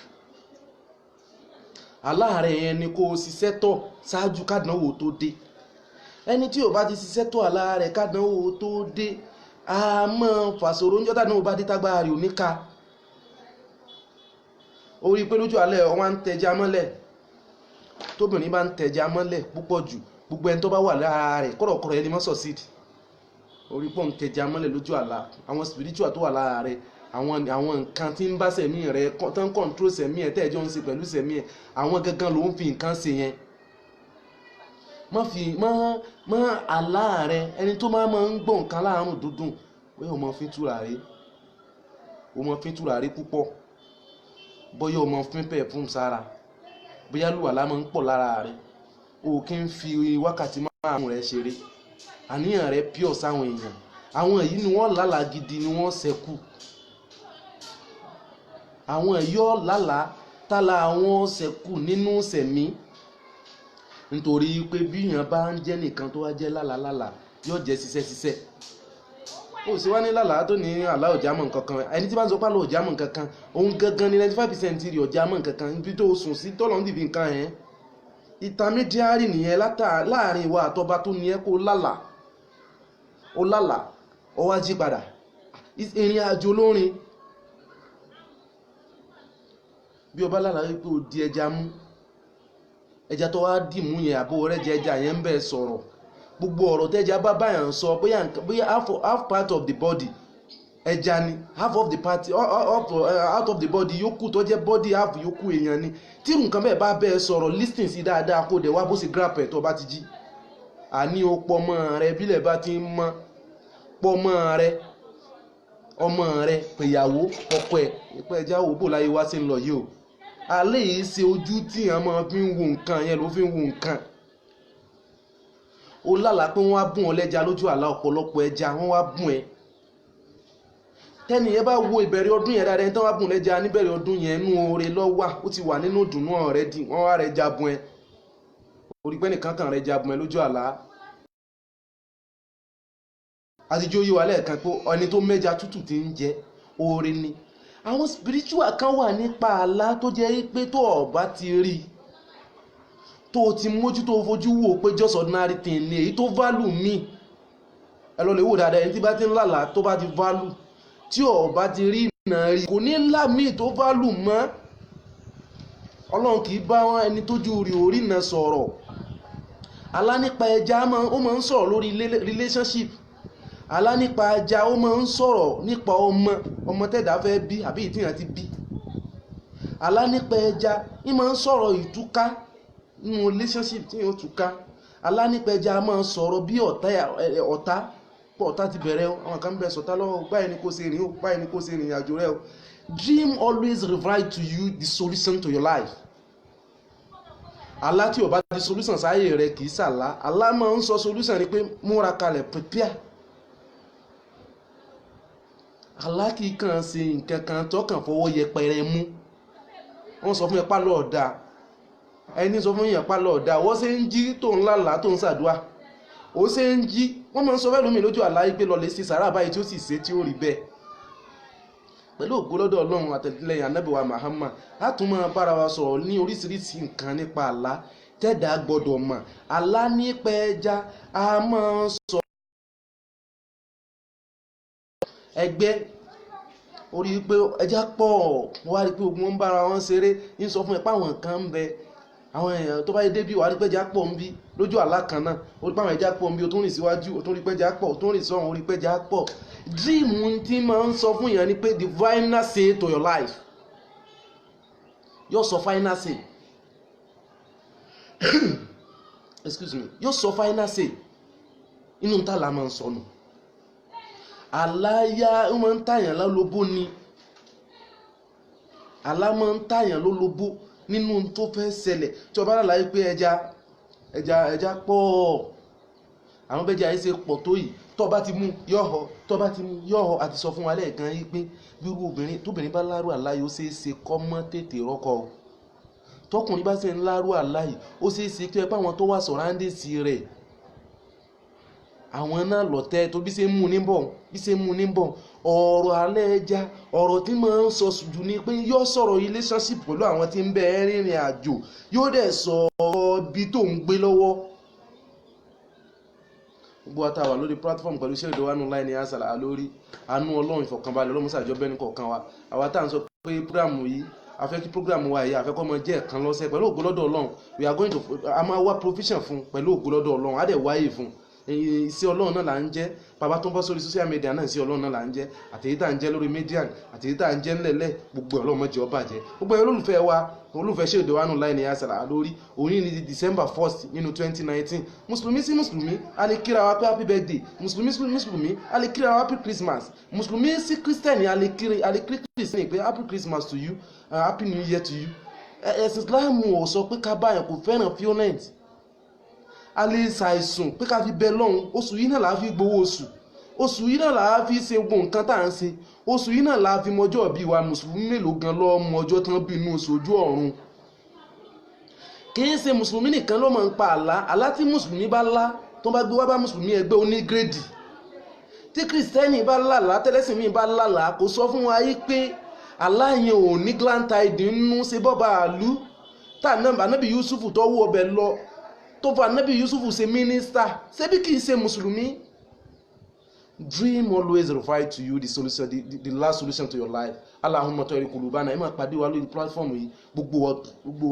Aláàrẹ̀ yẹn ni kó o ṣiṣẹ́ tọ̀ ṣáájú kádánwò tó dé. Ẹni tí ò bá ti ṣiṣẹ́ tọ̀ aláàrẹ̀ kádánwò tó dé, a mọ̀ fàṣọrò níjọ́ tádánwò bá dé tágbára rẹ̀ oníka. Orí pé lójú alẹ́ wọ́n ń tẹja mọ́lẹ̀. Tóbìnrin bá ń tẹja mọ́lẹ̀ púpọ̀ jù, gbogbo ẹni tó bá wà lára rẹ̀ kọ̀rọ̀kọ̀rọ̀ ẹni mọ́ succeed. Orí pọ̀ ń tẹja mọ́lẹ̀ lójú àlá. Àwọn spiritual tó wà lára rẹ̀, àwọn nǹkan tí ń bá sẹ̀mí rẹ̀ tán control sẹ̀mí ẹ̀ tẹ́ẹ̀jọ́ ń ṣe pẹ̀lú sẹ̀mí ẹ̀, àwọn gangan ló ń fi nǹkan ṣe yẹn. Mọ́ àlá rẹ̀, ẹni tó máa ń gbọ́ nǹkan láàrùn dúdùn bóyá o mọ fi tùràrí púpọ̀, bóyá o mọ fi perfume sára, bóyá lùwàlá máa ń pọ̀ lára rẹ̀, o kì í fi wákàtí márùn rẹ̀ ṣeré, àníyàn rẹ̀ pure sáwọn èèyàn. Àwọn èyí ni wọ́n lálàá gidi ni wọ́n ṣẹ́kù. Àwọn ẹ̀yọ́ lálàá tálà àwọn ṣẹ́kù nínú sẹ̀mí, nítorí pé bí èèyàn bá ń jẹ́ nìkan tó wá jẹ́ lálàá yóò jẹ́ ṣiṣẹ́. Ó sì wá ní lálàá tó ní àlá ò jámọ́ nǹkan kan. Ẹni tí bá ń sọ pálọ̀ ò jámọ́ nǹkan kan, òun gangan ní 95% rí ò jámọ́ nǹkan kan. Ibi tó sùn sí tọ́lọ́ ń dìbì nǹkan ẹ̀. Intermediary nìyẹn láàrin ìwà àtọba tó ní ẹ kó lálàá. Ó lálàá, ó wá jí padà. Ìrìn àjò lórin. Bí o bá lálàá wípé o di ẹja mú, ẹja tó wá dì mú yẹn àbó rẹ̀ jẹ ẹja yẹn ń bẹ̀ sọ̀rọ̀. Gbogbo ọ̀rọ̀ tẹ́ja bá báyàn sọ bóyá half part of the body ẹja ni, half of the party out of the body yòókù tó jẹ́ body half yòókù èèyàn ni. Tí nǹkan bẹ́ẹ̀ bá bẹ́ẹ̀ sọ̀rọ̀ listen sí dáadáa kó dẹ̀ wá bó ṣe grab ẹ̀ tó bá ti jí. Àní o pọ̀ mọ́ rẹ bílẹ̀ bá ti ń mọ́, pọ̀ mọ́ rẹ ọmọ rẹ pèyàwó ọkọ ẹ̀ ìpẹ́ ẹja wò bò láyé wá sí ń lọ yìí o. Alẹ́ yìí ṣe ojú tí èèyàn máa fi ń wo nǹkan yẹn ló fi ń wo nǹkan. Ó lálàá pé wọ́n á bùn ọ lẹ́ja lójú àlá, ọ̀pọ̀lọpọ̀ ẹja wọ́n wá bùn ẹ. Tẹ́ni yẹn bá wo ìbẹ̀rẹ̀ ọdún yẹn dáadáa, ẹni tó wá bùn lẹ́ja níbẹ̀rẹ̀ ọdún yẹn nú oore lọ́wà, ó ti wà nínú ìdùnnú already, wọ́n wá rẹ̀ já bùn ẹ. Orí pé nìkan kan rẹ̀ já bùn ẹ lójú àlá. Àtijọ́ yìí wà lẹ́ẹ̀kan pé ẹni tó mẹ́ja tútù ti ń jẹ oore ni. Àwọn spiritual kan wà nípa àlá tó jẹ́ pé tó ọ̀bá ti rí, tó ti mójú tó fojú wò pé just ordinary thing ni, èyí tó value mi. Ẹ lọ lè wò dáadáa, ẹni tí bá ti ń lálàá tó bá ti value, tí ọ̀bá ti rí ìnà rí kò ní ńlá míì tó value mọ́. Ọlọ́run kì í bá wọn ẹni tójú rí orí náà sọ̀rọ̀. Àlá nípa ẹja ó máa ń sọ̀rọ̀ lórí relationship. Àlá nípa ẹja ó máa ń sọ̀rọ̀ nípa ọmọ tẹ́dà fẹ́ bí àbí ìtìyàn ti bí. Àlá nípa ẹja ó máa ń sọ̀rọ̀ ìtúká nínú relationship tí yóò túká. Àlá nípa ẹja máa ń sọ̀rọ̀ bí ọ̀tá ti bẹ̀rẹ̀ àwọn kan bẹ̀ sọ̀tá lọ́wọ́ báyìí ni kò ṣe rìn ó, báyìí ni kò ṣe rìn àjò rẹ̀ ó. Dream always reveal to you the solution to your life. Àlá tí ó bá di solution sáyé rẹ̀ kì í ṣàlá. Àlá máa ń sọ solution ni pé múra kalẹ̀, prepare. Àlá kì í kàn ṣe nǹkan kan tó kàn fọwọ́ yẹpẹrẹ mú. Wọ́n sọ fún ẹpá lọ́ọ̀dá, ẹni sọ fún ẹpá lọ́ọ̀dá, wọ́n ṣe ń jí tó ń lálàá tó ń ṣàdúrà. Ó ṣe ń jí, wọ́n máa ń sọ fẹ́lú mi lójú àlá pé lọ lè ṣe sàrà báyìí tí ó sì ṣe tí ó rí bẹ́ẹ̀. Pẹ̀lú ògo lọ́dọ̀ Ọlọ́run àtẹ̀lẹ́yìn Ànábì wa Muhammad, a tún máa bára wa sọ̀rọ̀ ní oríṣiríṣi nǹkan nípa àlá tẹ́dà gbọ́dọ̀ mọ̀. Àlá nípa ẹja a máa ń sọ ẹgbẹ́ orí pé ẹja pọ̀ wá rí pé ogun wọn bára wọn ṣeré ń sọ fún ẹ pé àwọn kan ń bẹ àwọn èèyàn tó bá yẹ débi wà rí pé ẹja pọ̀ ń bí lójú àlá kan náà ó rí pé àwọn ẹja pọ̀ ń bí o tó rìn síwájú o tó rí pé ẹja pọ̀ o tó rìn sọ́hún o rí pé ẹja pọ̀. Dream tí máa ń sọ fún yẹn ni pé the final say to your life yóò sọ final say excuse me yóò sọ final say inú ta la máa ń sọnù àláyá ó máa ń tàyàn lólobó ni àlá máa ń tàyàn lólobó nínú tó fẹ́ ṣẹlẹ̀ tí ọba láyé pé ẹja pọ̀ àwọn bẹ́jà yìí ṣe pọ̀ tó yìí tó bá ti mú yọ̀họ̀ àti sọ fún wa lẹ́ẹ̀kan yìí pé bírú obìnrin tóbìnrin bá lárú àláyé ó ṣeé ṣe kọ́ mọ́ tètè rọ́kọ o tọkùnrin bá ṣe ń lárú àláyé ó ṣeé ṣe kí ẹ bá àwọn tó wà sọ̀ráńdèsì rẹ̀ àwọn náà lọ̀tẹ̀ tó bí ṣe mú ní bọ̀ ọ̀rọ̀ alẹ́ ẹja ọ̀rọ̀ tí máa ń sọ jù ní pé yóò sọ̀rọ̀ relationship pẹ̀lú àwọn tí ń bẹ rìnrìn àjò yóò dẹ̀ sọ̀rọ̀ bí tó ń gbé lọ́wọ́. Gbogbo wa tá wà lórí platform pẹ̀lú iṣẹ́ ìdọ́wà nù láì ní àṣàlà lórí àánú ọlọ́run ìfọ̀kànbalẹ̀ ọlọ́mọsàjọ́ bẹ́ẹ̀ ní kọ̀ọ̀kan wa àwa tá à ń sọ pé programu yìí afẹ́ kí programu wa yìí afẹ́ kọ́ mọ jẹ́ ẹ̀kan lọ́sẹ̀ pẹ̀lú ògo lọ́dọ̀ ọlọ́run we are going to a máa wá provision fún pẹ̀lú ògo lọ́dọ̀ ọlọ́run á dẹ̀ wáyé fún iṣẹ́ ọlọ́run náà là ń jẹ́ bàbá tó ń bọ́ sórí social media náà iṣẹ́ ọlọ́run náà là ń jẹ́ àtẹ̀yí tá à ń jẹ́ lórí median àtẹ̀yí tá à ń jẹ́ ńlẹ̀lẹ̀ gbogbo ọlọ́run má jẹ́ ó bàjẹ́ gbogbo ẹ̀ olólùfẹ́ wa olùfẹ́ ṣe ìdọ̀wánu láì ní àṣàlà lórí òní ní December 1st nínú 2019 mùsùlùmí sí mùsùlùmí a lè kíra wa pé happy birthday mùsùlùmí sí mùsùlùmí a lè kíra wa happy Christmas mùsùlùmí sí Christian a lè kíri Christian pé happy Christmas to you happy New Year to you. ẹ̀sìn Islam ò sọ pé ká báyàn kò fẹ́ràn fionent a lè ṣàìsùn pé ká fi bẹ lọ́hùn oṣù yìí náà là á fi gbowó oṣù yìí náà là á fi ṣe gbogbo nǹkan tá à ń ṣe oṣù yìí náà là á fi mọjọ́ bí wa mùsùlùmí mélòó gan lọ́ọ́ mọjọ́ tán bí inú oṣù ojú ọ̀run. kì í ṣe mùsùlùmí nìkan ló máa ń pa àlá tí mùsùlùmí bá lá tó bá gbé wá bá mùsùlùmí ẹgbẹ́ onígírèdì tí kìrìsìtẹ́nì bá lálàá tẹ́lẹ̀sìn mi bá lálàá kò sọ fún wa yí pé àlá yẹn ò ní glantide nínú ṣe bọ́ba àlú tá ànábì Yusufu tó wú ọbẹ̀ lọ tó fà ànábì Yusufu ṣe mínísítà ṣebí kì í ṣe mùsùlùmí. Dream always refer to you the solution, the last solution to your life. Allahumma tawari kulubana. Ẹ máa pàdé wa lórí platform yìí. Gbogbo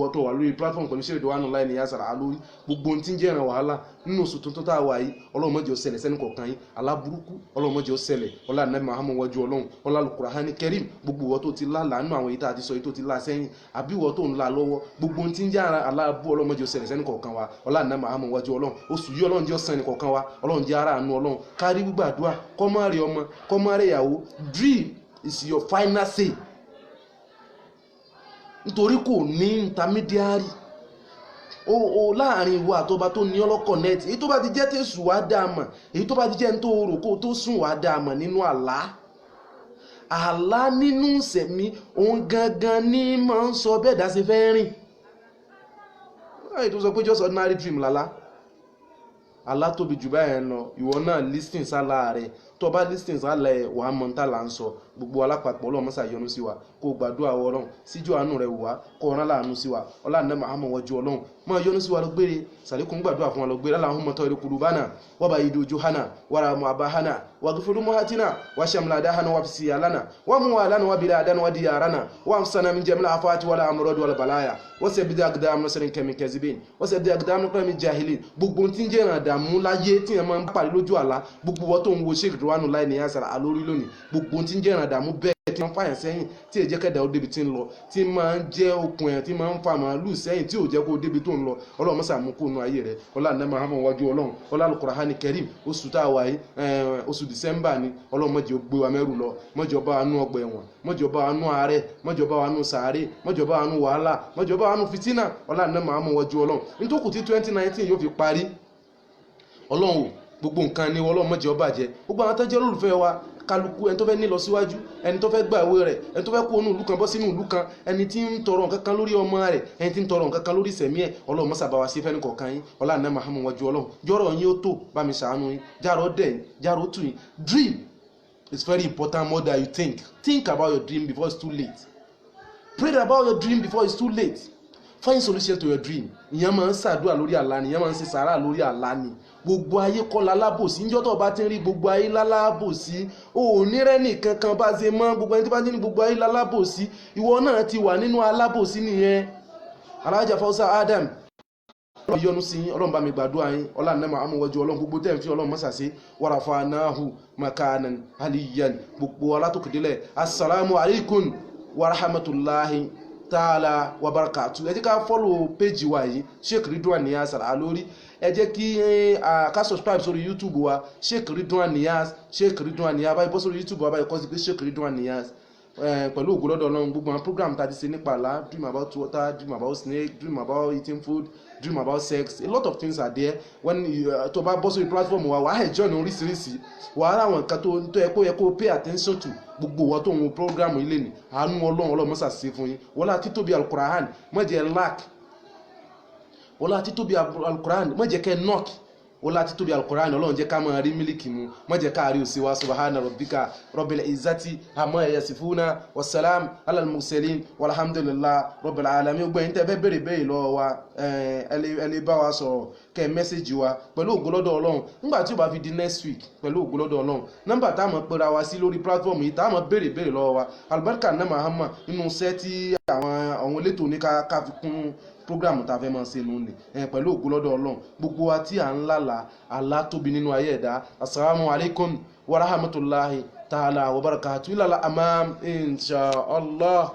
ọ̀tọ̀ wà lórí platform pẹ̀lú ṣe ìdọ̀wánu láì ní àṣàrà lórí. Gbogbo ohun tí ń jẹ́ ìrìn wàhálà nínú oṣù tuntun tá a wà yìí. Ọlọ́run má jẹ́ ó ṣẹlẹ̀ sẹ́ni kọ̀ọ̀kan yín. Aláburúkú Ọlọ́run má jẹ́ ó ṣẹlẹ̀. Ọlá Ànábì Muhammad wájú Ọlọ́run. Ọlá Al-Qur'ani Karim. Gbogbo ìwọ tó ti lá làánú àwọn èyí tá a ti sọ èyí tó ti lá sẹ́yìn. Àbí ìwọ tó ń lá lọ́wọ́. Gbogbo ohun tí ń jẹ́ aláàbù Ọlọ́run má jẹ́ ó ṣẹlẹ̀ sẹ́ni kọ̀ọ̀kan wa. Ọlá Ànábì Muhammad wájú Ọlọ́run. Oṣù yìí Ọlọ́run jẹ́ ó sẹ́ni kọ̀ọ̀kan wa. Ọlọ́run jẹ́ ara àánú Ọlọ́run. Kárí gbígbàdúrà kọ́ máa rí ọmọ kọ́ máa rí ìyàwó. Dream is your final say. Nítorí kò ní intermediary o láàrin ìwọ àtọba tó ní ọlọ́kọ̀ net èyí tó bá ti jẹ́ tẹ̀sù wá dáàmà èyí tó bá ti jẹ́ ń tó rò kó tó sùn wá dáàmà nínú àlá nínú ìsẹ̀mí òun gangan ní máa ń sọ bẹ́ẹ̀ dá sí fẹ́ rìn. Láyé tó sọ pé just ordinary dream lálá àlá tóbi jù báyẹn lọ ìwọ náà listen sálà rẹ tó bá listen sálà ẹ wàá mọ tá là ń sọ gbogbo alápapọ̀ Ọlọ́run mọ́sá yọ́nú sí wa kó gbàdúrà Ọlọ́run síjú àánú rẹ̀ wá kó ọ̀rán láàánú sí wa ọlá Ànábì Muhammad wọ́jú Ọlọ́run mọ́ yọ́nú sí wa lọ gbére sàlékún gbàdúrà fún wa lọ gbére Allahumma tawari kulubana wa bayyid wujuhana wa rahmu abahana wa ghfir muhatina wa shamla dahana wa fisiyalana wa muwalana wa biladana wa diyarana wa amsana min jamil afati wal amrad wal balaya wa sabid aqdam nasrin kamin kazibin wa sabid aqdam kamin jahilin gbogbo tin jẹ́ ran dààmú láyé tí ẹ máa ń pàdé lójú àlá gbogbo wo tó ń wo Sheikh Ridwan láì ní àṣàrà alórí lónìí gbogbo tin jẹ́ ran dààmú bẹ́ẹ̀ tí wọ́n fàyàn sẹ́yìn tí ẹ jẹ́ kẹ́dà ó débi tí ń lọ tí máa ń jẹ́ okùn ẹ̀ tí máa ń fa màálù sẹ́yìn tí ò jẹ́ kó débi tó ń lọ Ọlọ́run mọ́sà mú kó nu ayé rẹ̀ ọlá Ànábì Muhammad wájú Ọlọ́run ọlá Al-Qur'ani Karim oṣù tá a wà yìí oṣù December ni Ọlọ́run má jẹ́ ó gbé wa mẹ́rù lọ má jẹ́ ó bá wa nú ọgbà ẹ̀wọ̀n má jẹ́ ó bá wa nú àárẹ̀ má jẹ́ ó bá wa nú sàárè má jẹ́ ó bá wa nú wàhálà má jẹ́ ó bá wa nú fìtínà ọlá Ànábì Muhammad wájú Ọlọ́run nítòkù tí 2019 yóò fi parí Ọlọ́run gbogbo nǹkan ni Ọlọ́run má jẹ́ ó bàjẹ́ gbogbo àwọn tó jẹ́ olólùfẹ́ wa kálukú ẹni tó fẹ́ ní lọ síwájú ẹni tó fẹ́ gbàwé rẹ̀ ẹni tó fẹ́ kó inú ìlú kan bọ́ sínú ìlú kan ẹni tí ń tọrọ nǹkan kan lórí ọmọ rẹ̀ ẹni tí ń tọrọ nǹkan kan lórí ìsẹ̀mí ẹ̀ Ọlọ́run má ṣàbá wa sí fẹ́ni kọ̀ọ̀kan yín ọlá Ànábì Muhammad wájú Ọlọ́run jọ́rọ̀ yín ó tó bá mi ṣàánú yín járọ̀ dẹ̀ yín járọ̀ tù yín. Dream is very important more than you think about your dream before it's too late. Pray about your dream before it's too late. find solution to your dream. Ìyẹn máa ń ṣàdúrà lórí àlá ni, ìyẹn máa ń ṣe sàárà lórí àlá ni. Gbogbo ayé kọ́ lálábòsí, níjọ́ tó bá ti ń rí gbogbo ayé lálábòsí, o ò ní rẹ́nì kankan bá ṣe mọ́, gbogbo ẹni tó bá ti ní gbogbo ayé lálábòsí, ìwọ náà ti wà nínú alábòsí nìyẹn. Alájà Fausa Adam, Ọlọ́run yọ́nú sí yín, Ọlọ́run bá mi gbàdúrà yín, ọlá nẹ́mà amúwọ́jú Ọlọ́run gbogbo tẹ́ ń fi Ọlọ́run mọ́sàsí, warafa'nahu makanan aliyyan, gbogbo alátòkèdélẹ̀. Assalamu alaikum wa rahmatullahi ta'ala wa barakatuh. Ẹ jẹ́ ká follow page wa yìí, Sheikh Ridwan Niyas Al-Alori. Ẹ jẹ́ kí ká subscribe sórí YouTube wa, Sheikh Ridwan Niyas, Sheikh Ridwan Niyas. Báyìí bọ́ sórí YouTube wa báyìí kọ́ sí pé Sheikh Ridwan Niyas. Pẹ̀lú ògo lọ́dọ̀ Ọlọ́run, gbogbo àwọn program tá a ti ṣe nípa àlá, dream about water, dream about snake, dream about eating food, dream about sex, a lot of things are there. When tó bá bọ́ sórí platform wa, wàá enjoy ní oríṣiríṣi, wàá rà àwọn nǹkan tó yẹ kó pay attention to. Gbogbo wa tó ń wo program ilé ni àánú Ọlọ́run mọ́sà sí fún yín. Wọ́lá títóbi Al-Qur'an má jẹ́ lack, wọ́lá títóbi Al-Qur'an má jẹ́ kẹ́ knock, wọ́lá títóbi Al-Qur'an Ọlọ́run jẹ́ ká máa rí mílíkì mu, má jẹ́ ká rí òsì wa. Subhana rabbika rabbil izzati amma yasifuna wassalam alal mursalin walhamdulillah rabbil alamin. Gbogbo ẹ̀yin tẹ́ fẹ́ béèrè lọ́wọ́ wa, ẹ lè bá wa sọ̀rọ̀, kẹ́ mẹ́sẹ̀jì wa pẹ̀lú ògo lọ́dọ̀ Ọlọ́run. Nígbà tí ó bá fi di next week pẹ̀lú ògo lọ́dọ̀ Ọlọ́run, nọ́mbà tá mọ̀ pera wa sí lórí platform yìí, tá mọ̀ béèrè lọ́wọ́ wa. Albarka na Muhammad nínú iṣẹ́ tí àwọn elétò ní ká fi kún program tá fẹ́ máa ṣe nù ní pẹ̀lú ògo lọ́dọ̀ Ọlọ́run. Gbogbo wa tí à ń lálàá àlá tóbi nínú ayé ẹ̀dá. Assalamu alaikum wa rahmatullahi ta'ala wa barakatuh. Ila al-amam insha Allah.